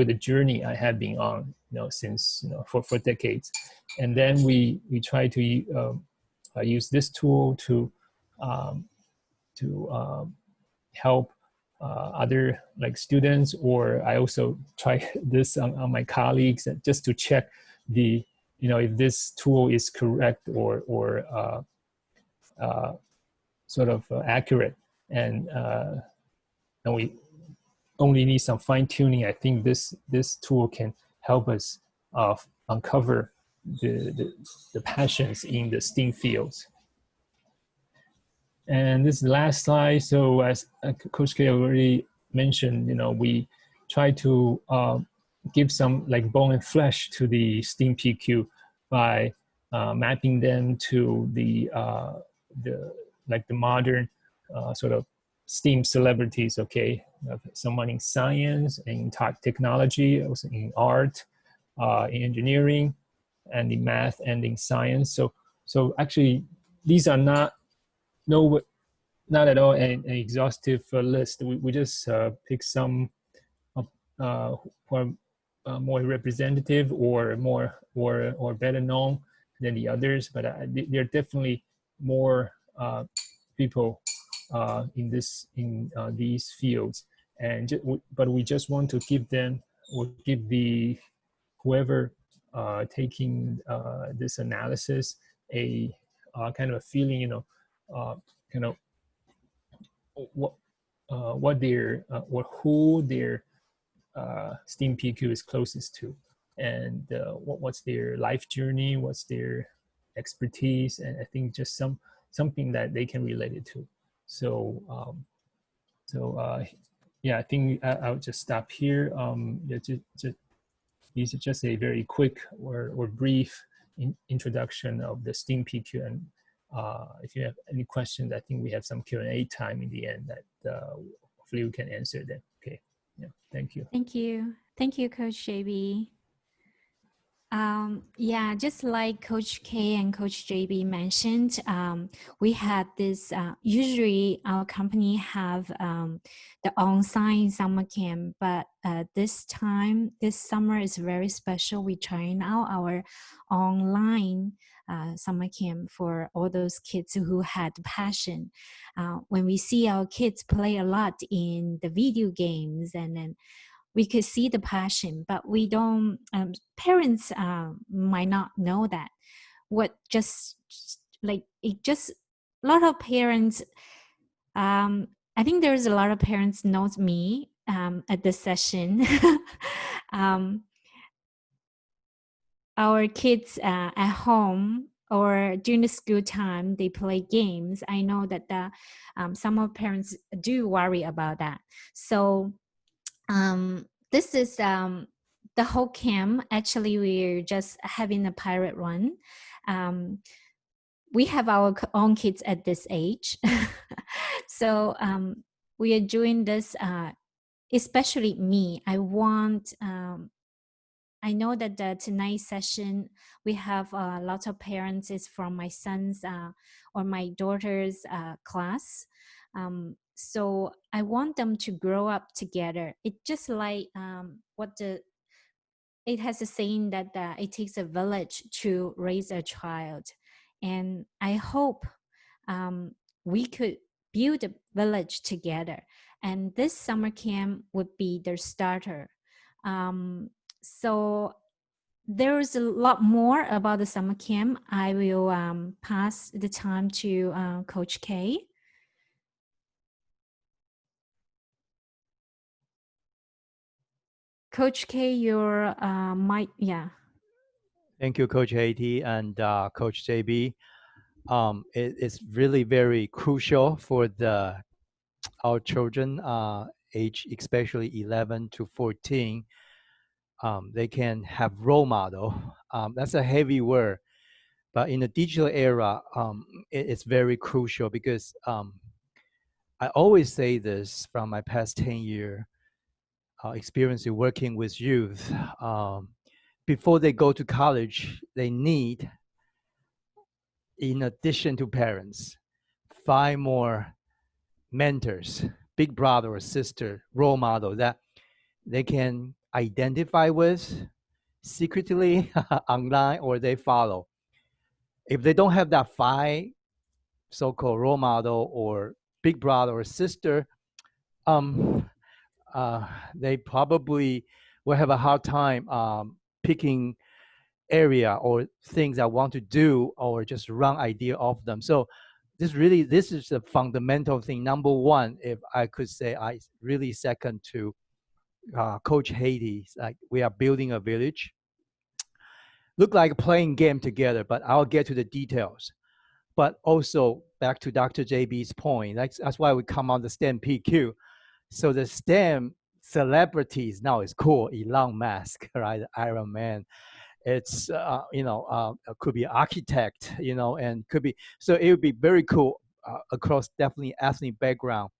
the journey I have been on, you know, since, you know, for decades. And then we try to use this tool to help other like students, or I also try this on my colleagues, just to check the, you know, if this tool is correct or sort of accurate, and we only need some fine tuning. I think this tool can help us uncover the passions in the STEAM fields. And this is the last slide. So as Coach K already mentioned, you know, we try to give some like bone and flesh to the STEAM PQ by mapping them to the modern sort of STEAM celebrities. Okay, someone in science, in technology, also in art, in engineering, and in math, and in science. So actually, these are not at all an exhaustive list. We just pick some who are more representative or more or better known than the others, but there are definitely more people in these fields, and but we just want to give them or give the whoever taking this analysis a kind of a feeling, kind of what their or who their STEAM PQ is closest to, and what's their life journey, what's their expertise, and I think just something that they can relate it to. So yeah, I think I'll just stop here. These are just a very quick or brief introduction of the STEAM PQ, and if you have any questions, I think we have some Q&A time in the end that hopefully we can answer them. Okay. Yeah, thank you. Thank you. Thank you, Coach JB. Yeah, just like Coach K and Coach JB mentioned, we had this, usually our company have the on-site summer camp, but this summer is very special. We're trying out our online summer camp for all those kids who had passion. When we see our kids play a lot in the video games, and then we could see the passion, but we don't, parents might not know that. A lot of parents, I think there's a lot of parents knows me at this session. Our kids at home or during the school time, they play games. I know that some of parents do worry about that. So this is the whole camp. Actually, we're just having a pilot run. We have our own kids at this age. So we are doing this, especially me. I know that tonight's session, we have lots of parents is from my son's or my daughter's class. So I want them to grow up together. It's just like it has a saying that it takes a village to raise a child. And I hope we could build a village together. And this summer camp would be their starter. So there's a lot more about the summer camp. I will pass the time to Coach K. Coach K, your mic, yeah. Thank you, Coach Haiti and Coach JB. It's really very crucial for our children, age especially 11 to 14. They can have role model. That's a heavy word, but in the digital era, it's very crucial because I always say this from my past 10-year experience in working with youth. Before they go to college, they need, in addition to parents, 5 more mentors, big brother or sister, role model that they can identify with secretly online or they follow. If they don't have that 5 so-called role model or big brother or sister, they probably will have a hard time picking area or things I want to do or just run idea off them. So this is a fundamental thing. Number one, if I could say, I really second to Coach Haiti. Like, we are building a village. Look like playing game together, but I'll get to the details. But also back to Dr. JB's point, that's why we come on the STEM PQ. So the STEM celebrities now is cool. Elon Musk, right? Iron Man. It's could be architect, and could be. So it would be very cool across definitely ethnic background.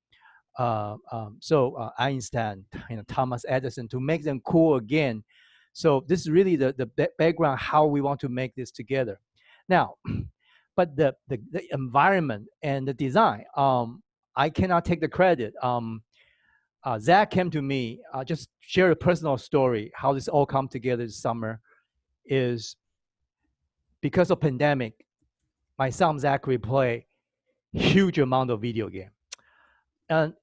Einstein, Thomas Edison, to make them cool again. So this is really the background how we want to make this together. Now, but the environment and the design, I cannot take the credit. Zach came to me, just share a personal story, how this all come together this summer is because of pandemic, my son Zachary play huge amount of video game. And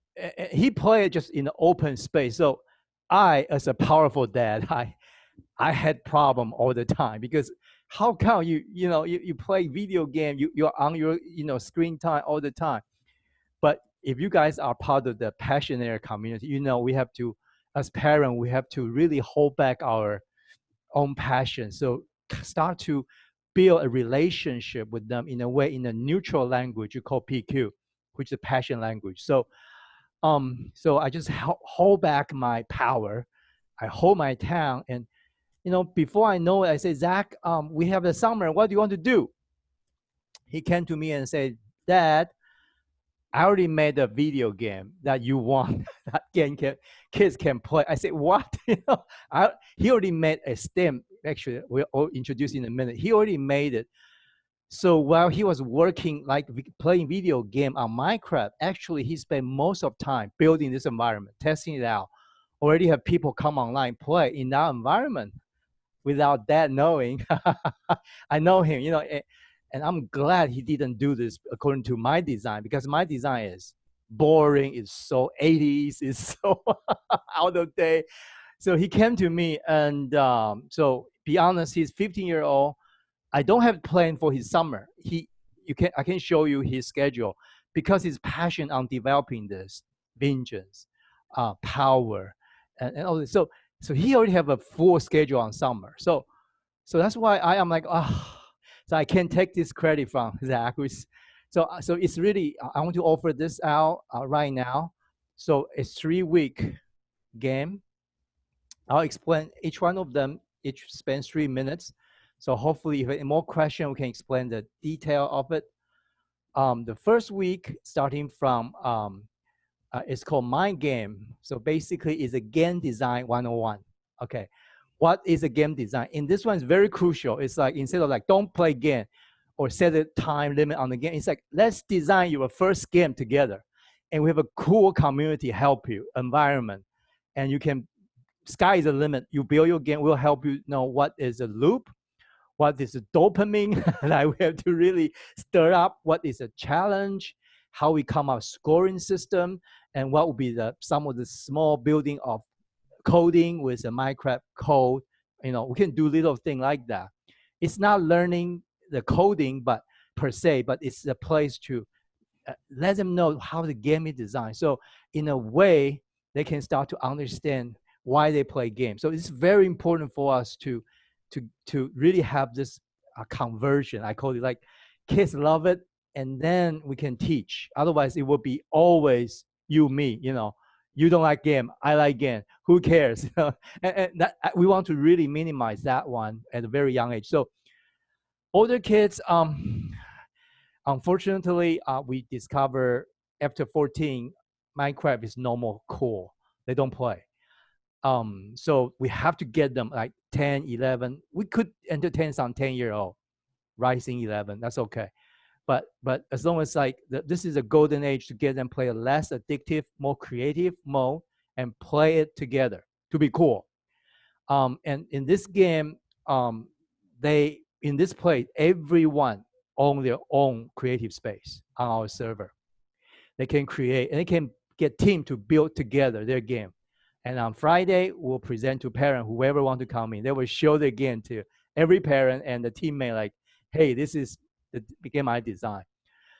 he played just in the open space. So I, as a powerful dad, I had problem all the time because how come you play video game, you're on your screen time all the time. But if you guys are part of the passionate community, we have to, as parents, we have to really hold back our own passion. So start to build a relationship with them in a way, in a neutral language you call PQ, which is passion language. So I just hold back my power. I hold my tongue, and before I know it, I say, Zach, we have the summer. What do you want to do? He came to me and said, Dad, I already made a video game that you want that kids can play. I said, what? He already made a STEM. Actually, we'll introduce in a minute. He already made it. So while he was working, like playing video game on Minecraft, actually he spent most of time building this environment, testing it out. Already have people come online, play in that environment without Dad knowing. I know him, and I'm glad he didn't do this according to my design, because my design is boring, it's so 80s, it's so out of date. So he came to me, and so be honest, he's 15-year-old. I don't have a plan for his summer. I can show you his schedule because his passion on developing this vengeance, power, and all this. So he already have a full schedule on summer. So that's why I am like, so I can't take this credit from Zach. So it's really, I want to offer this out right now. So it's 3-week game. I'll explain each one of them. Each spends 3 minutes. So hopefully, if you have more questions, we can explain the detail of it. The first week, starting from, it's called Mind Game. So basically, it's a game design 101. Okay, what is a game design? In this one, it's very crucial. It's like, instead of like, don't play game or set a time limit on the game, it's like, let's design your first game together. And we have a cool community help you, environment. And you can, sky is the limit. You build your game, we'll help you know what is a loop, what is a dopamine, like we have to really stir up, what is a challenge, how we come up scoring system, and what will be some of the small building of coding with a Minecraft code. We can do little thing like that. It's not learning the coding but per se, but it's a place to let them know how the game is designed. So in a way, they can start to understand why they play games. So it's very important for us to really have this conversion. I call it like kids love it, and then we can teach. Otherwise, it will be always you, me. You don't like game, I like game. Who cares? And that, we want to really minimize that one at a very young age. So older kids, unfortunately, we discover after 14, Minecraft is no more cool. They don't play. So we have to get them like 10, 11. We could entertain some 10-year-old, rising 11. That's okay. But as long as like this is a golden age to get them play a less addictive, more creative mode and play it together to be cool. And in this game, in this play, everyone own their own creative space on our server. They can create and they can get team to build together their game. And on Friday, we'll present to parents, whoever want to come in. They will show the game to every parent and the teammate, like, hey, this is the game I designed.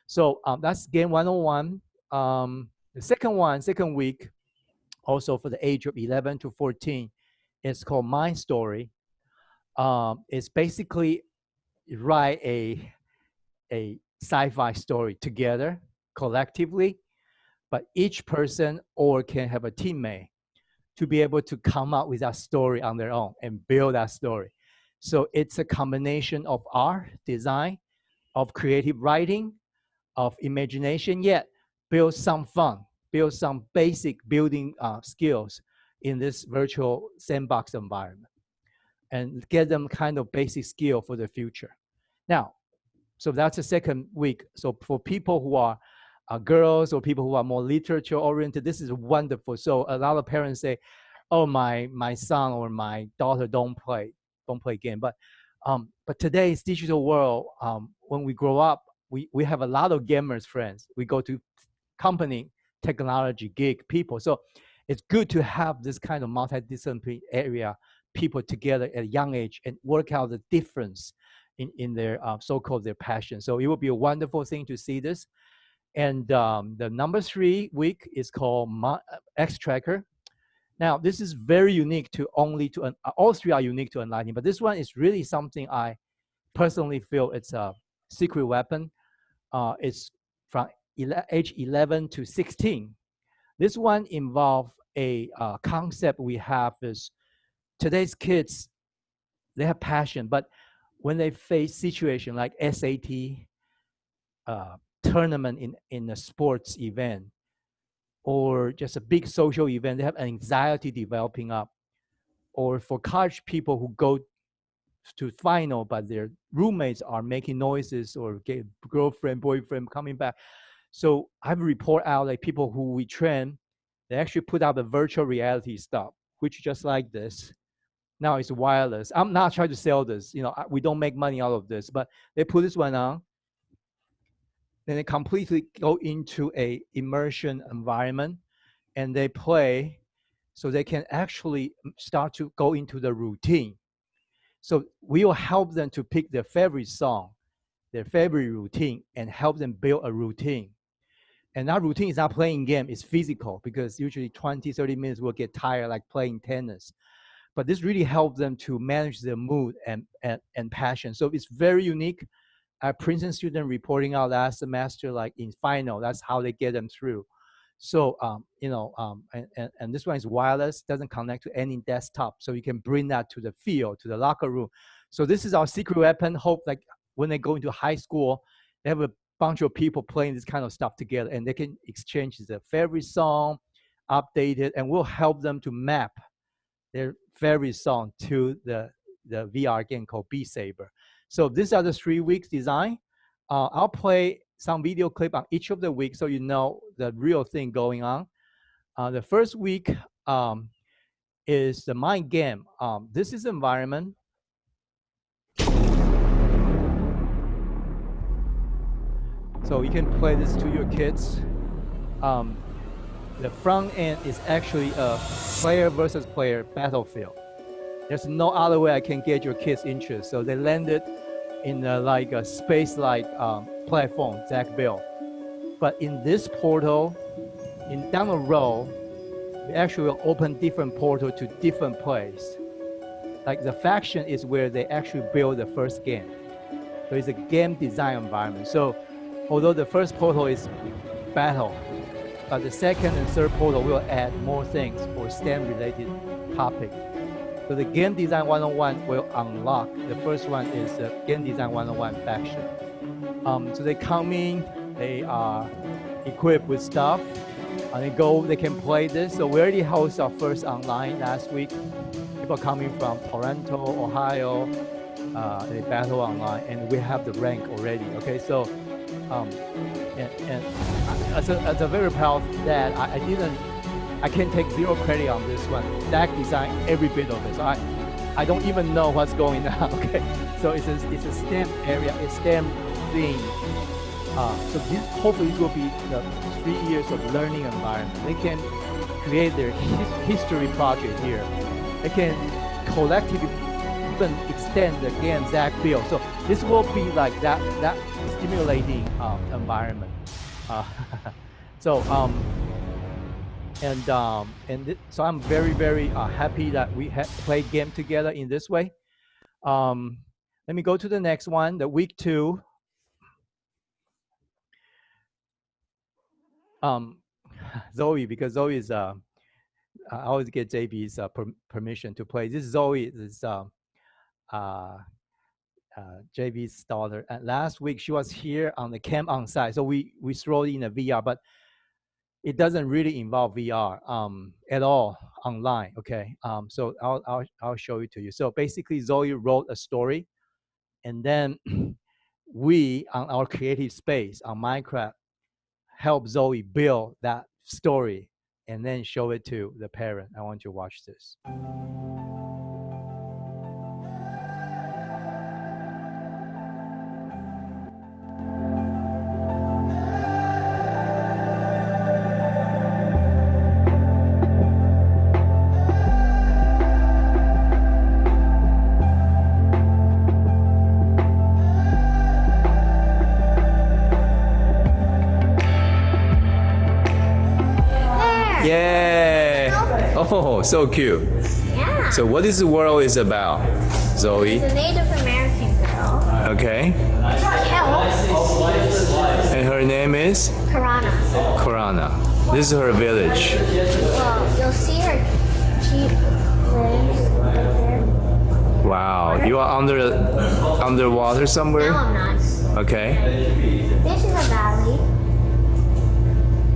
So that's game 101. The second week, also for the age of 11 to 14, it's called Mind Story. It's basically write a sci-fi story together, collectively, but each person or can have a teammate to be able to come up with that story on their own and build that story. So it's a combination of art, design, of creative writing, of imagination, yet build some fun, build some basic building skills in this virtual sandbox environment and get them kind of basic skill for the future. Now, so that's the second week. So for people who are girls or people who are more literature oriented, this is wonderful. So a lot of parents say, "Oh, my son or my daughter don't play game." But today's digital world, when we grow up, we have a lot of gamers friends. We go to company, technology, gig people. So it's good to have this kind of multidisciplinary area people together at a young age and work out the difference in their so-called their passion. So it will be a wonderful thing to see this. And the number 3 week is called X Tracker. Now this is very unique to all 3 are unique to Enlightening, but this one is really something I personally feel it's a secret weapon. It's from age 11 to 16. This one involves a concept we have is today's kids, they have passion, but when they face situation like SAT, tournament in a sports event, or just a big social event, they have anxiety developing up. Or for college people who go to final, but their roommates are making noises or get girlfriend, boyfriend coming back. So I've report out like people who we train, they actually put out a virtual reality stuff, which just like this. Now it's wireless. I'm not trying to sell this. We don't make money out of this, but they put this one on, then they completely go into a immersion environment, and they play, so they can actually start to go into the routine. So we will help them to pick their favorite song, their favorite routine, and help them build a routine. And that routine is not playing game, it's physical, because usually 20, 30 minutes will get tired like playing tennis. But this really helps them to manage their mood and passion. So it's very unique. A Princeton student reporting out last semester, like in final, that's how they get them through. So, and this one is wireless, doesn't connect to any desktop. So you can bring that to the field, to the locker room. So this is our secret weapon. Hope like when they go into high school, they have a bunch of people playing this kind of stuff together, and they can exchange their favorite song, update it, and we'll help them to map their favorite song to the VR game called Beat Saber. So these are the 3 weeks design. I'll play some video clip on each of the weeks so you know the real thing going on. The first week is the mind game. This is environment. So you can play this to your kids. The front end is actually a player versus player battlefield. There's no other way I can get your kids' interest. So they landed in like a space-like platform, Zach built. But in this portal, down the road, we actually will open different portal to different places. Like the faction is where they actually build the first game. So it's a game design environment. So although the first portal is battle, but the second and third portal will add more things for STEM-related topic. So the Game Design 101 will unlock. The first one is the Game Design 101 faction. So they come in, they are equipped with stuff, and they can play this. So we already hosted our first online last week. People coming from Toronto, Ohio, they battle online, and we have the rank already. Okay, so and as a very proud dad, I can take 0 credit on this one. Dak designed every bit of it. So I don't even know what's going on. Okay, so it's a STEM area, it's STEM thing. So this hopefully will be the 3 years of learning environment. They can create their history project here. They can collectively even extend the game Zach built. So this will be like that stimulating environment. So so I'm very happy that we play game together in this way. Let me go to the next one, the week 2. Zoe, because Zoe is I always get JB's permission to play. This Zoe is JB's daughter. And last week she was here on the camp on site, so we throw in a VR, but it doesn't really involve VR at all online. Okay, so I'll show it to you. So basically, Zoe wrote a story, and then we on our creative space on Minecraft help Zoe build that story and then show it to the parent. I want you to watch this. Yeah. Oh, so cute. Yeah. So what is the world is about, Zoe? The Native American girl. Okay. Kel. And her name is Karana. Korana. This is her village. Well, you'll see her. She lives over there. Wow. You are underwater somewhere? Now I'm not. Okay. This is a valley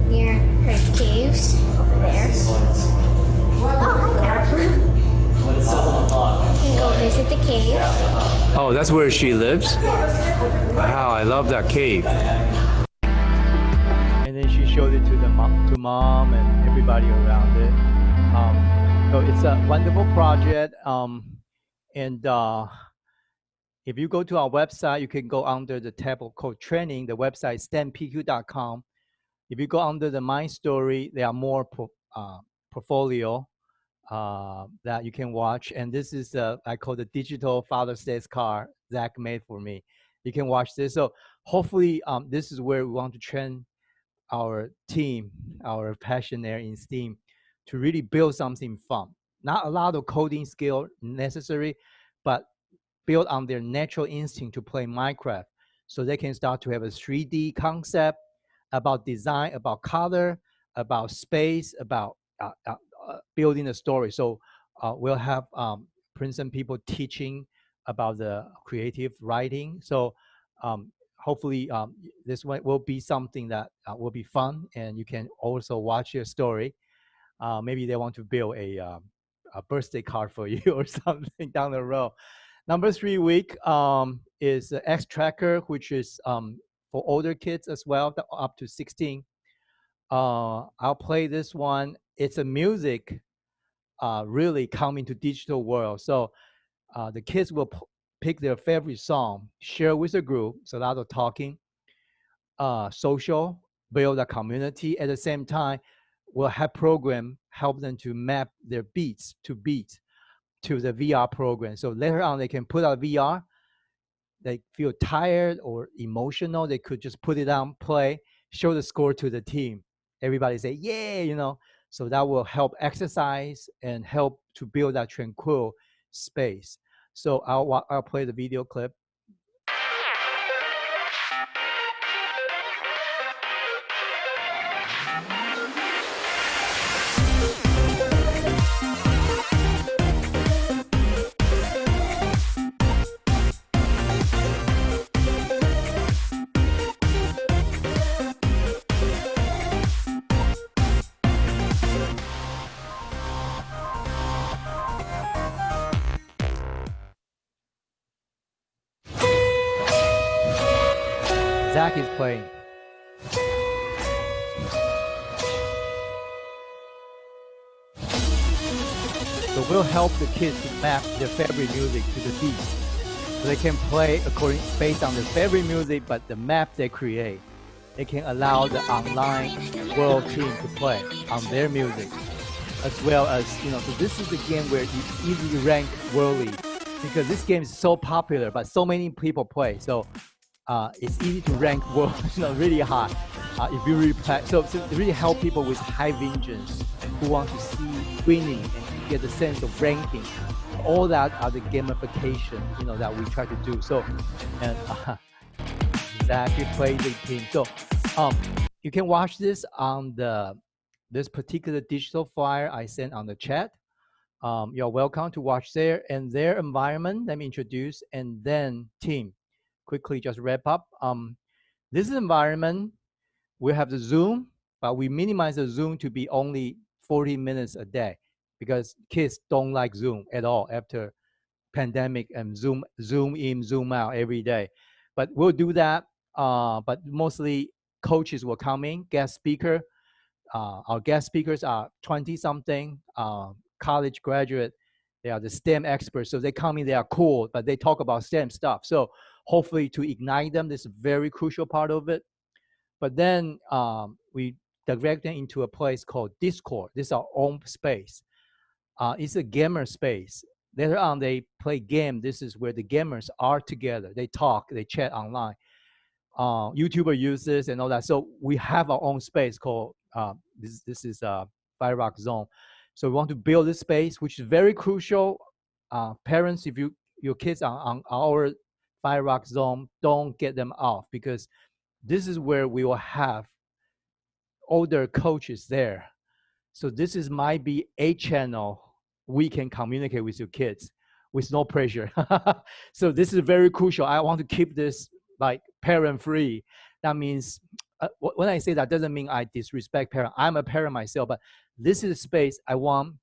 near her caves over there. Oh, hi, Kel. You can go visit the cave. Oh, that's where she lives? Wow, I love that cave. And then she showed it to mom and everybody around it. So it's a wonderful project. If you go to our website, you can go under the tab called training. The website is stanpq.com. If you go under the My Story, there are more portfolio that you can watch. And this is I call the digital Father's Day card Zach made for me. You can watch this. So hopefully this is where we want to train our team, our passion there in STEAM, to really build something fun. Not a lot of coding skill necessary, but build on their natural instinct to play Minecraft, so they can start to have a 3D concept about design, about color, about space, about building a story. So we'll have Princeton people teaching about the creative writing. So hopefully this one will be something that will be fun, and you can also watch your story. Maybe they want to build a birthday card for you or something down the road. Number 3 week is the X Tracker, which is for older kids as well, up to 16. I'll play this one. It's a music really coming to digital world. So the kids will pick their favorite song, share with the group, so a lot of talking, social, build a community. At the same time, we'll have program help them to map their beats to the VR program. So later on, they can put out VR. They feel tired or emotional, they could just put it on, play, show the score to the team. Everybody say, yeah, you know. So that will help exercise and help to build that tranquil space. So I'll play the video clip. Zach is playing. So we'll help the kids to map their favorite music to the beat. So they can play based on their favorite music, but the map they create, they can allow the online world team to play on their music, as well as, you know, so this is the game where you easily rank worldly, because this game is so popular, but so many people play. So it's easy to rank world, you know, really high if you really play. So to really help people with high vengeance who want to see winning and get the sense of ranking. All that are the gamification, you know, that we try to do. So, and Zach plays the team. So, you can watch this on this particular digital flyer I sent on the chat. You're welcome to watch there, and their environment. Let me introduce, and then team. Quickly just wrap up. This environment, we have the Zoom, but we minimize the Zoom to be only 40 minutes a day, because kids don't like Zoom at all after pandemic and Zoom in, Zoom out every day. But we'll do that, but mostly coaches will come in, guest speaker. Our guest speakers are 20-something, college graduate. They are the STEM experts. So they come in, they are cool, but they talk about STEM stuff. So hopefully to ignite them, this is a very crucial part of it. But then we direct them into a place called Discord. This is our own space. It's a gamer space. Later on, they play game. This is where the gamers are together. They talk, they chat online. YouTuber use this and all that. So we have our own space called, this is Fire Rock Zone. So we want to build this space, which is very crucial. Parents, if your kids are on our Fire Rock Zone, don't get them off, because this is where we will have older coaches there. So this might be a channel we can communicate with your kids with no pressure. So this is very crucial. I want to keep this like parent free. That means when I say that, doesn't mean I disrespect parent. I'm a parent myself, but this is a space I want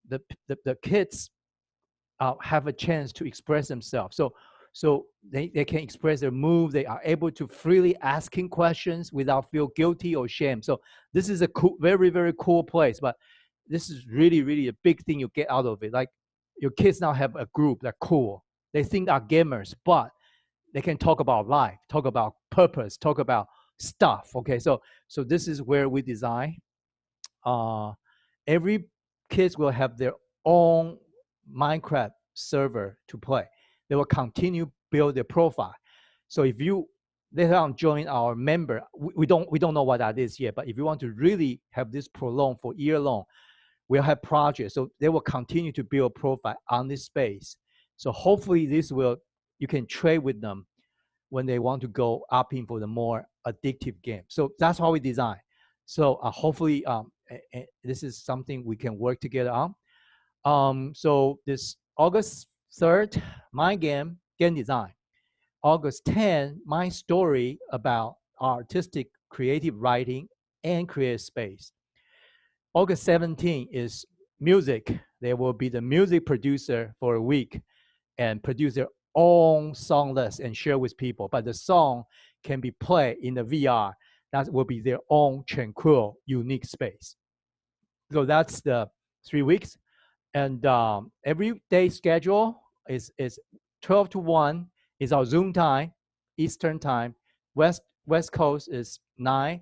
the kids have a chance to express themselves. So they can express their move. They are able to freely asking questions without feel guilty or shame. So this is a cool, very, very cool place. But this is really, really a big thing you get out of it. Like your kids now have a group that's cool. They think they're gamers, but they can talk about life, talk about purpose, talk about stuff. Okay, so this is where we design. Every kids will have their own Minecraft server to play. They will continue build their profile. So if you later on join our member, we don't know what that is yet, but if you want to really have this prolonged for year long, we'll have projects. So they will continue to build profile on this space. So hopefully this will, you can trade with them when they want to go up in for the more addictive game. So that's how we design. So hopefully this is something we can work together on. So this August 3rd, my game design. August 10, my story about artistic creative writing and creative space. August 17 is music. There will be the music producer for a week and produce their own song list and share with people. But the song can be played in the VR. That will be their own tranquil, unique space. So that's the 3 weeks. And every day schedule is 12 to 1 is our Zoom time, Eastern time. West Coast is 9.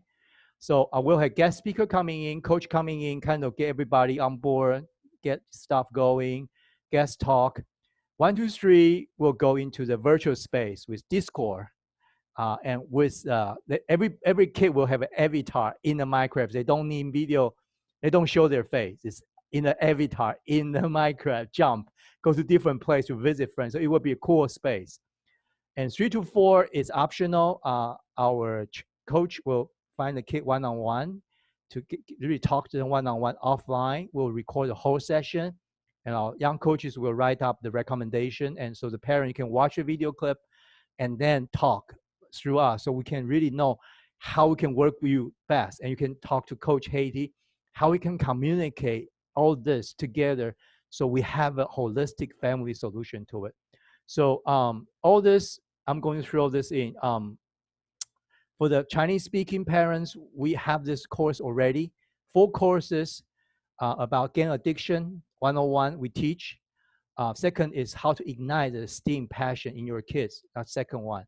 So I will have guest speaker coming in, coach coming in, kind of get everybody on board, get stuff going, guest talk. 1, 2, 3 will go into the virtual space with Discord. And with every kid will have an avatar in the Minecraft. They don't need video. They don't show their face. It's in the avatar in the Minecraft. Jump, go to different place to visit friends. So it will be a cool space. And 3 to 4 is optional. Our coach will find the kid one-on-one to really talk to them one-on-one offline. We'll record the whole session, and our young coaches will write up the recommendation. And so the parent can watch a video clip and then talk through us, so we can really know how we can work with you best. And you can talk to Coach Haiti, how we can communicate all this together so we have a holistic family solution to it. So all this, I'm going to throw this in. For the Chinese-speaking parents, we have this course already. 4 courses about game addiction, 101 we teach. Second is how to ignite the STEAM passion in your kids. That's second one.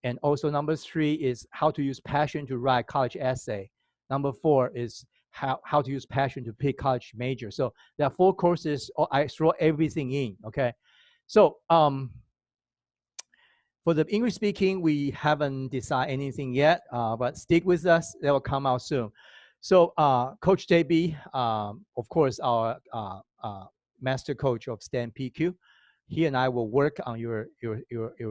And also number 3 is how to use passion to write college essay. Number 4 is how to use passion to pick college major. So there are 4 courses. I throw everything in, okay? So for the English speaking, we haven't decided anything yet, but stick with us. They will come out soon. So Coach JB, of course, our master coach of STEM PQ, he and I will work on your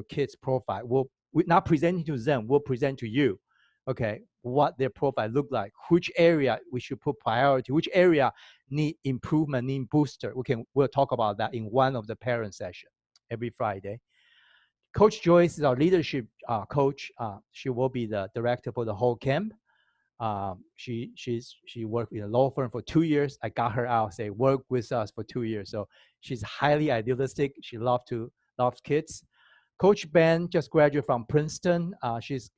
kids' profile. We're not presenting to them, we'll present to you, okay, what their profile look like, which area we should put priority, which area need improvement, need booster. We'll talk about that in one of the parent session every Friday. Coach Joyce is our leadership coach. She will be the director for the whole camp. She worked in a law firm for 2 years. I got her out, say work with us for 2 years. So she's highly idealistic. She loves kids. Coach Ben just graduated from Princeton.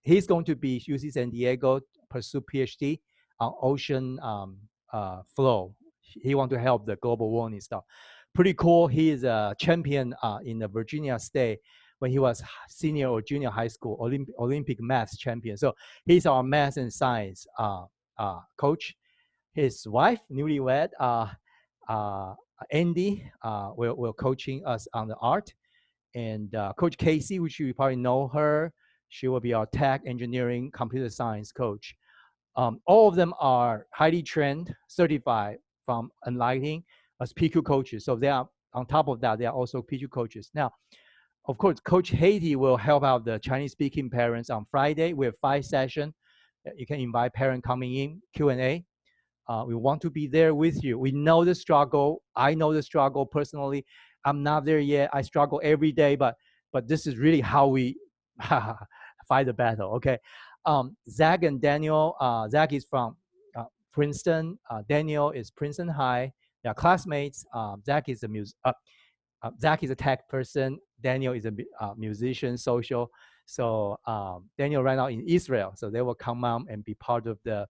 He's going to be UC San Diego, pursue PhD on ocean flow. He want to help the global warming stuff. Pretty cool. He is a champion in the Virginia State when he was senior or junior high school Olympic math champion. So he's our math and science coach. His wife, newlywed, Andy, will coaching us on the art. And Coach Casey, which you probably know her, she will be our tech, engineering, computer science coach. All of them are highly trained, certified from Enlightening as PQ coaches. So they are, on top of that, they are also PQ coaches. Now, of course, Coach Haiti will help out the Chinese-speaking parents on Friday. We have 5 sessions. You can invite parents coming in, Q&A. We want to be there with you. We know the struggle. I know the struggle personally. I'm not there yet. I struggle every day, but this is really how we fight the battle, okay? Zach and Daniel, Zach is from Princeton. Daniel is Princeton High. They are classmates. Zach is a tech person. Daniel is a musician, social. So Daniel right now in Israel. So they will come out and be part of the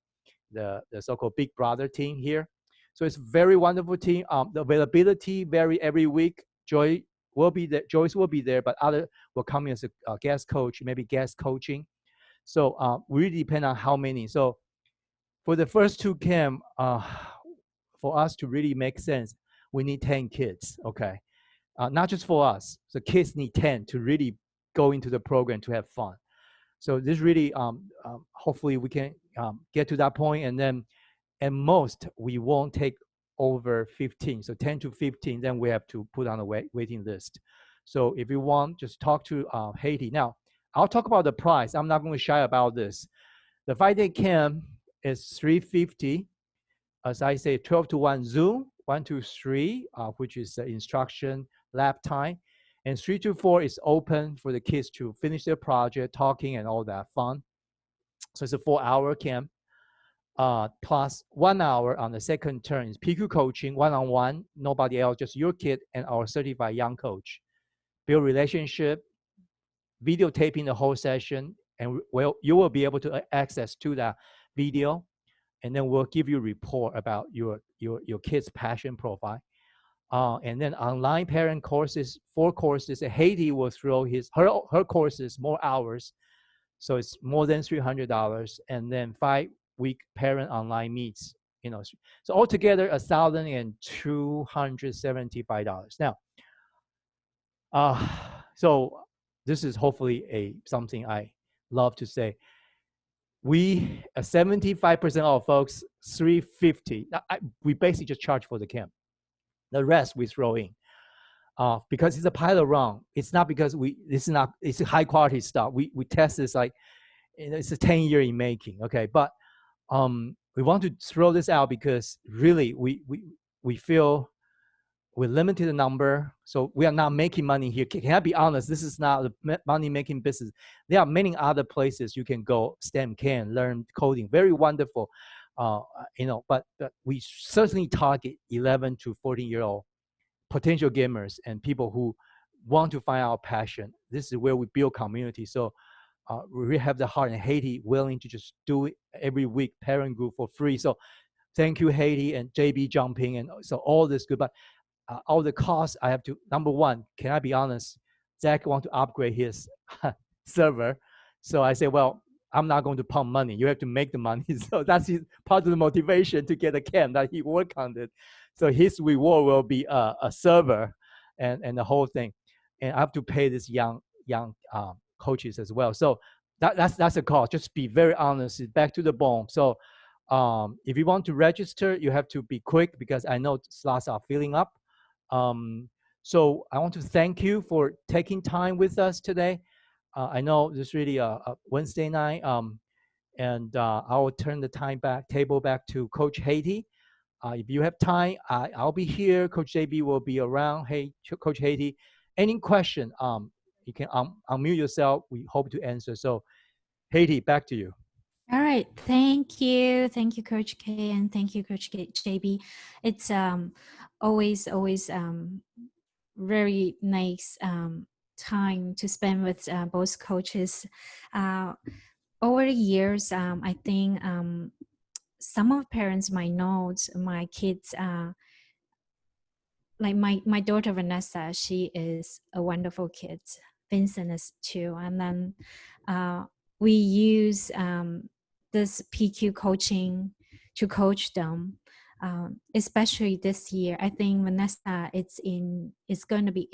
so-called Big Brother team here. So it's a very wonderful team. The availability vary every week. Joyce will be there, but other will come in as a guest coach, maybe guest coaching. So really depend on how many. So for the first 2 camp, for us to really make sense, we need 10 kids, okay? Not just for us. The kids need 10 to really go into the program to have fun. So this really, hopefully we can get to that point, and then at most we won't take over 15. So 10 to 15, then we have to put on a waiting list. So if you want, just talk to Haiti. Now, I'll talk about the price. I'm not going to shy about this. The 5-day camp is $350. As I say, 12 to 1 Zoom, 1 to 3, which is the instruction lab time. And 3 to 4 is open for the kids to finish their project, talking and all that fun. So it's a 4-hour camp, plus 1 hour on the second turn is PQ coaching, one-on-one, nobody else, just your kid and our certified young coach. Build relationship, videotaping the whole session, and you will be able to access to that video, and then we'll give you a report about your kid's passion profile. And then online parent courses, 4 courses. Haiti will throw her courses, more hours. So it's more than $300. And then 5-week parent online meets, So altogether, $1,275. Now, so this is hopefully something I love to say. We, 75% of folks, $350. We basically just charge for the camp. The rest we throw in, because it's a pilot run. It's not because it's high quality stuff. We test this like, it's a 10-year in making. Okay, but we want to throw this out because really we feel we're limited the number, so we are not making money here. Can I be honest? This is not a money making business. There are many other places you can go. STEM can learn coding, very wonderful. But we certainly target 11 to 14-year-old potential gamers and people who want to find our passion. This is where we build community. So we really have the heart, and Haiti willing to just do it every week, parent group for free. So thank you, Haiti and JB jumping, and so all this good. But all the costs I have to, number one, can I be honest? Zach want to upgrade his server. So I say, well, I'm not going to pump money. You have to make the money. So that's part of the motivation to get a camp that he worked on it. So his reward will be a server and the whole thing. And I have to pay this young coaches as well. So that's a cost. Just be very honest. Back to the bone. So if you want to register, you have to be quick because I know slots are filling up. So I want to thank you for taking time with us today. I know this is really a Wednesday night, and I will turn the table back to Coach Haiti. If you have time, I'll be here. Coach JB will be around. Hey, Coach Haiti, any question, you can unmute yourself. We hope to answer. So, Haiti, back to you. All right. Thank you, Coach K, and thank you, Coach JB. It's always very nice time to spend with both coaches. Over the years, I think some of parents might know my kids, like my daughter Vanessa, she is a wonderful kid. Vincent is too. And then we use this PQ coaching to coach them. Especially this year, I think Vanessa, it's going to be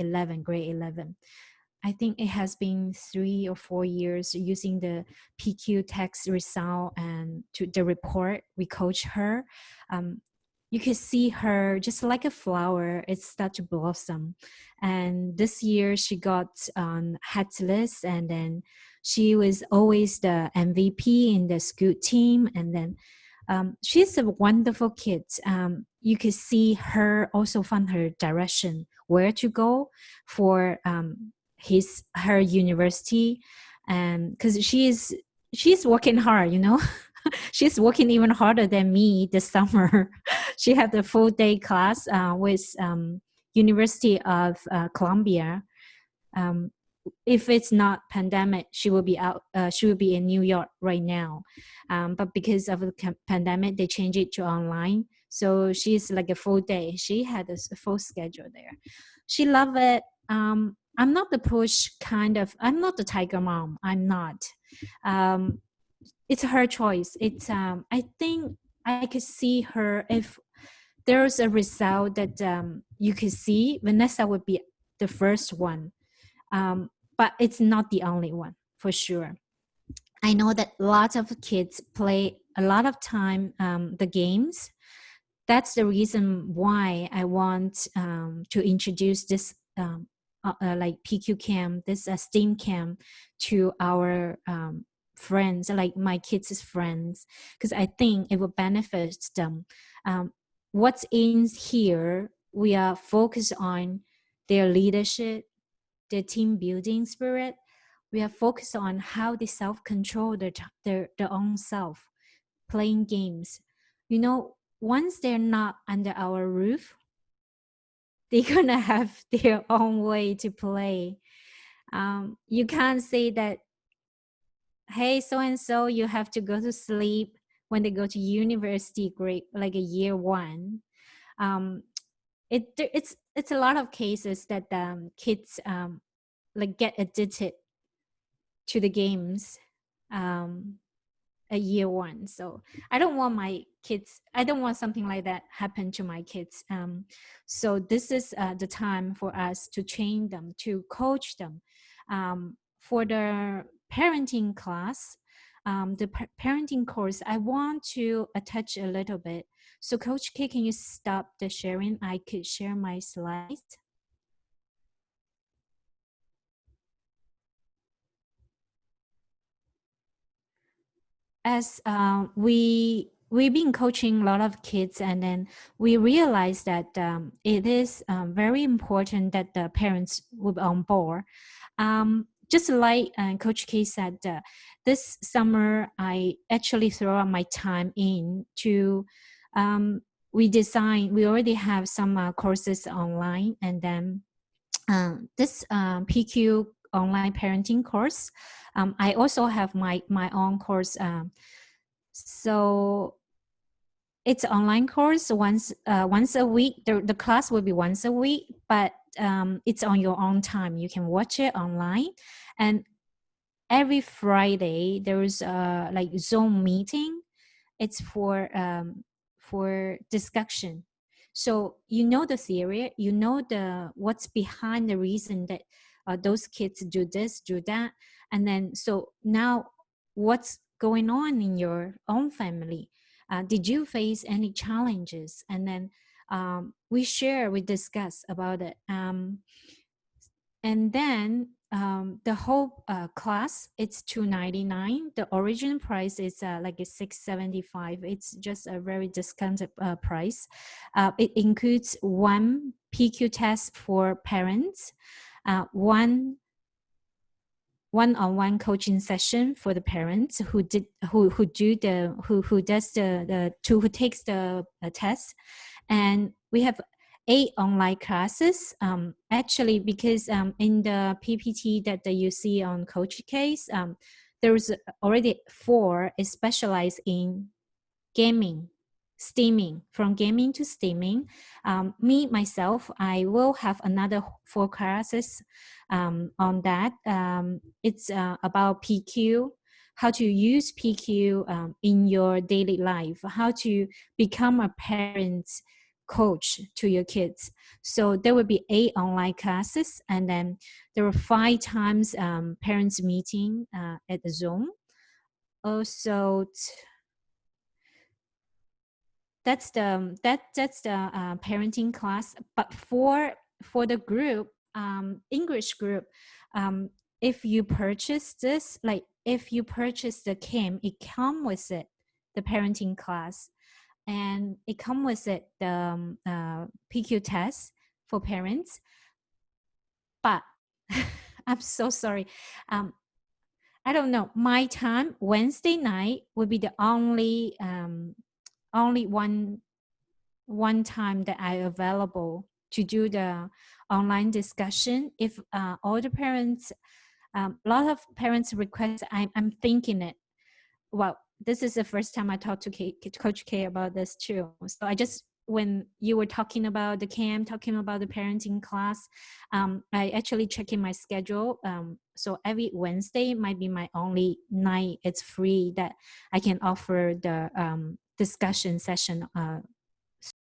grade 11. I think it has been 3 or 4 years using the PQ text result and to the report. We coach her. You can see her just like a flower. It starts to blossom. And this year she got on Headless, and then she was always the MVP in the school team. And then she's a wonderful kid. You can see her also find her direction, where to go for her university, and because she's working hard, she's working even harder than me this summer. She had a full day class with University of Columbia. If it's not pandemic, she will be out. She will be in New York right now, but because of the pandemic, they changed it to online. So she's like a full day. She had a full schedule there. She loved it. I'm not the push kind of. I'm not the tiger mom. I'm not. It's her choice. It's I think I could see her if there's a result that you could see. Vanessa would be the first one. But it's not the only one, for sure. I know that lots of kids play a lot of time the games. That's the reason why I want to introduce this like PQ Camp, this STEAM Camp to our friends, like my kids' friends, because I think it will benefit them. What's in here, we are focused on their leadership, their team building spirit. We are focused on how they self-control their own self, playing games. Once they're not under our roof, they're gonna have their own way to play. You can't say that, hey, so-and-so, you have to go to sleep when they go to university grade, like a year 1. It's a lot of cases that kids like get addicted to the games at year 1. So I don't want something like that happen to my kids. So this is the time for us to train them, to coach them. For the parenting class, the parenting course, I want to attach a little bit. So Coach K, can you stop the sharing? I could share my slides. As we've been coaching a lot of kids, and then we realized that it is very important that the parents will be on board. Just like Coach K said, this summer I actually throw out my time into we already have some courses online, and then this PQ online parenting course. I also have my own course. So it's an online course once a week. The class will be once a week, but it's on your own time. You can watch it online, and every Friday there is like Zoom meeting. It's for discussion. So the theory, what's behind the reason that those kids do this, do that. And then, so now what's going on in your own family? Did you face any challenges? And then we discuss about it. And then the whole class, it's $299. The original price is like a $675. It's just a very discounted price. It includes 1 PQ test for parents, one-on-one coaching session for the parents who takes the test, and we have 8 online classes. Actually, because in the PPT that you see on Coach K's, there's already 4 is specialized in gaming, steaming, from gaming to steaming. Myself, I will have another 4 classes on that. It's about PQ, how to use PQ in your daily life, how to become a parent coach to your kids. So there will be 8 online classes, and then there are 5 times parents meeting at the Zoom. Also, that's the parenting class. But for the group, English group, if you purchase this, like if you purchase the Kim, it come with it, the parenting class, and it come with it the PQ test for parents. But I'm so sorry. I don't know. My time, Wednesday night, will be the only one time that I available to do the online discussion. If all the parents, a lot of parents request, I'm thinking it. Well, this is the first time I talked to Coach K about this too. So I just, when you were talking about the camp, talking about the parenting class, I actually check in my schedule. So every Wednesday might be my only night it's free that I can offer the discussion session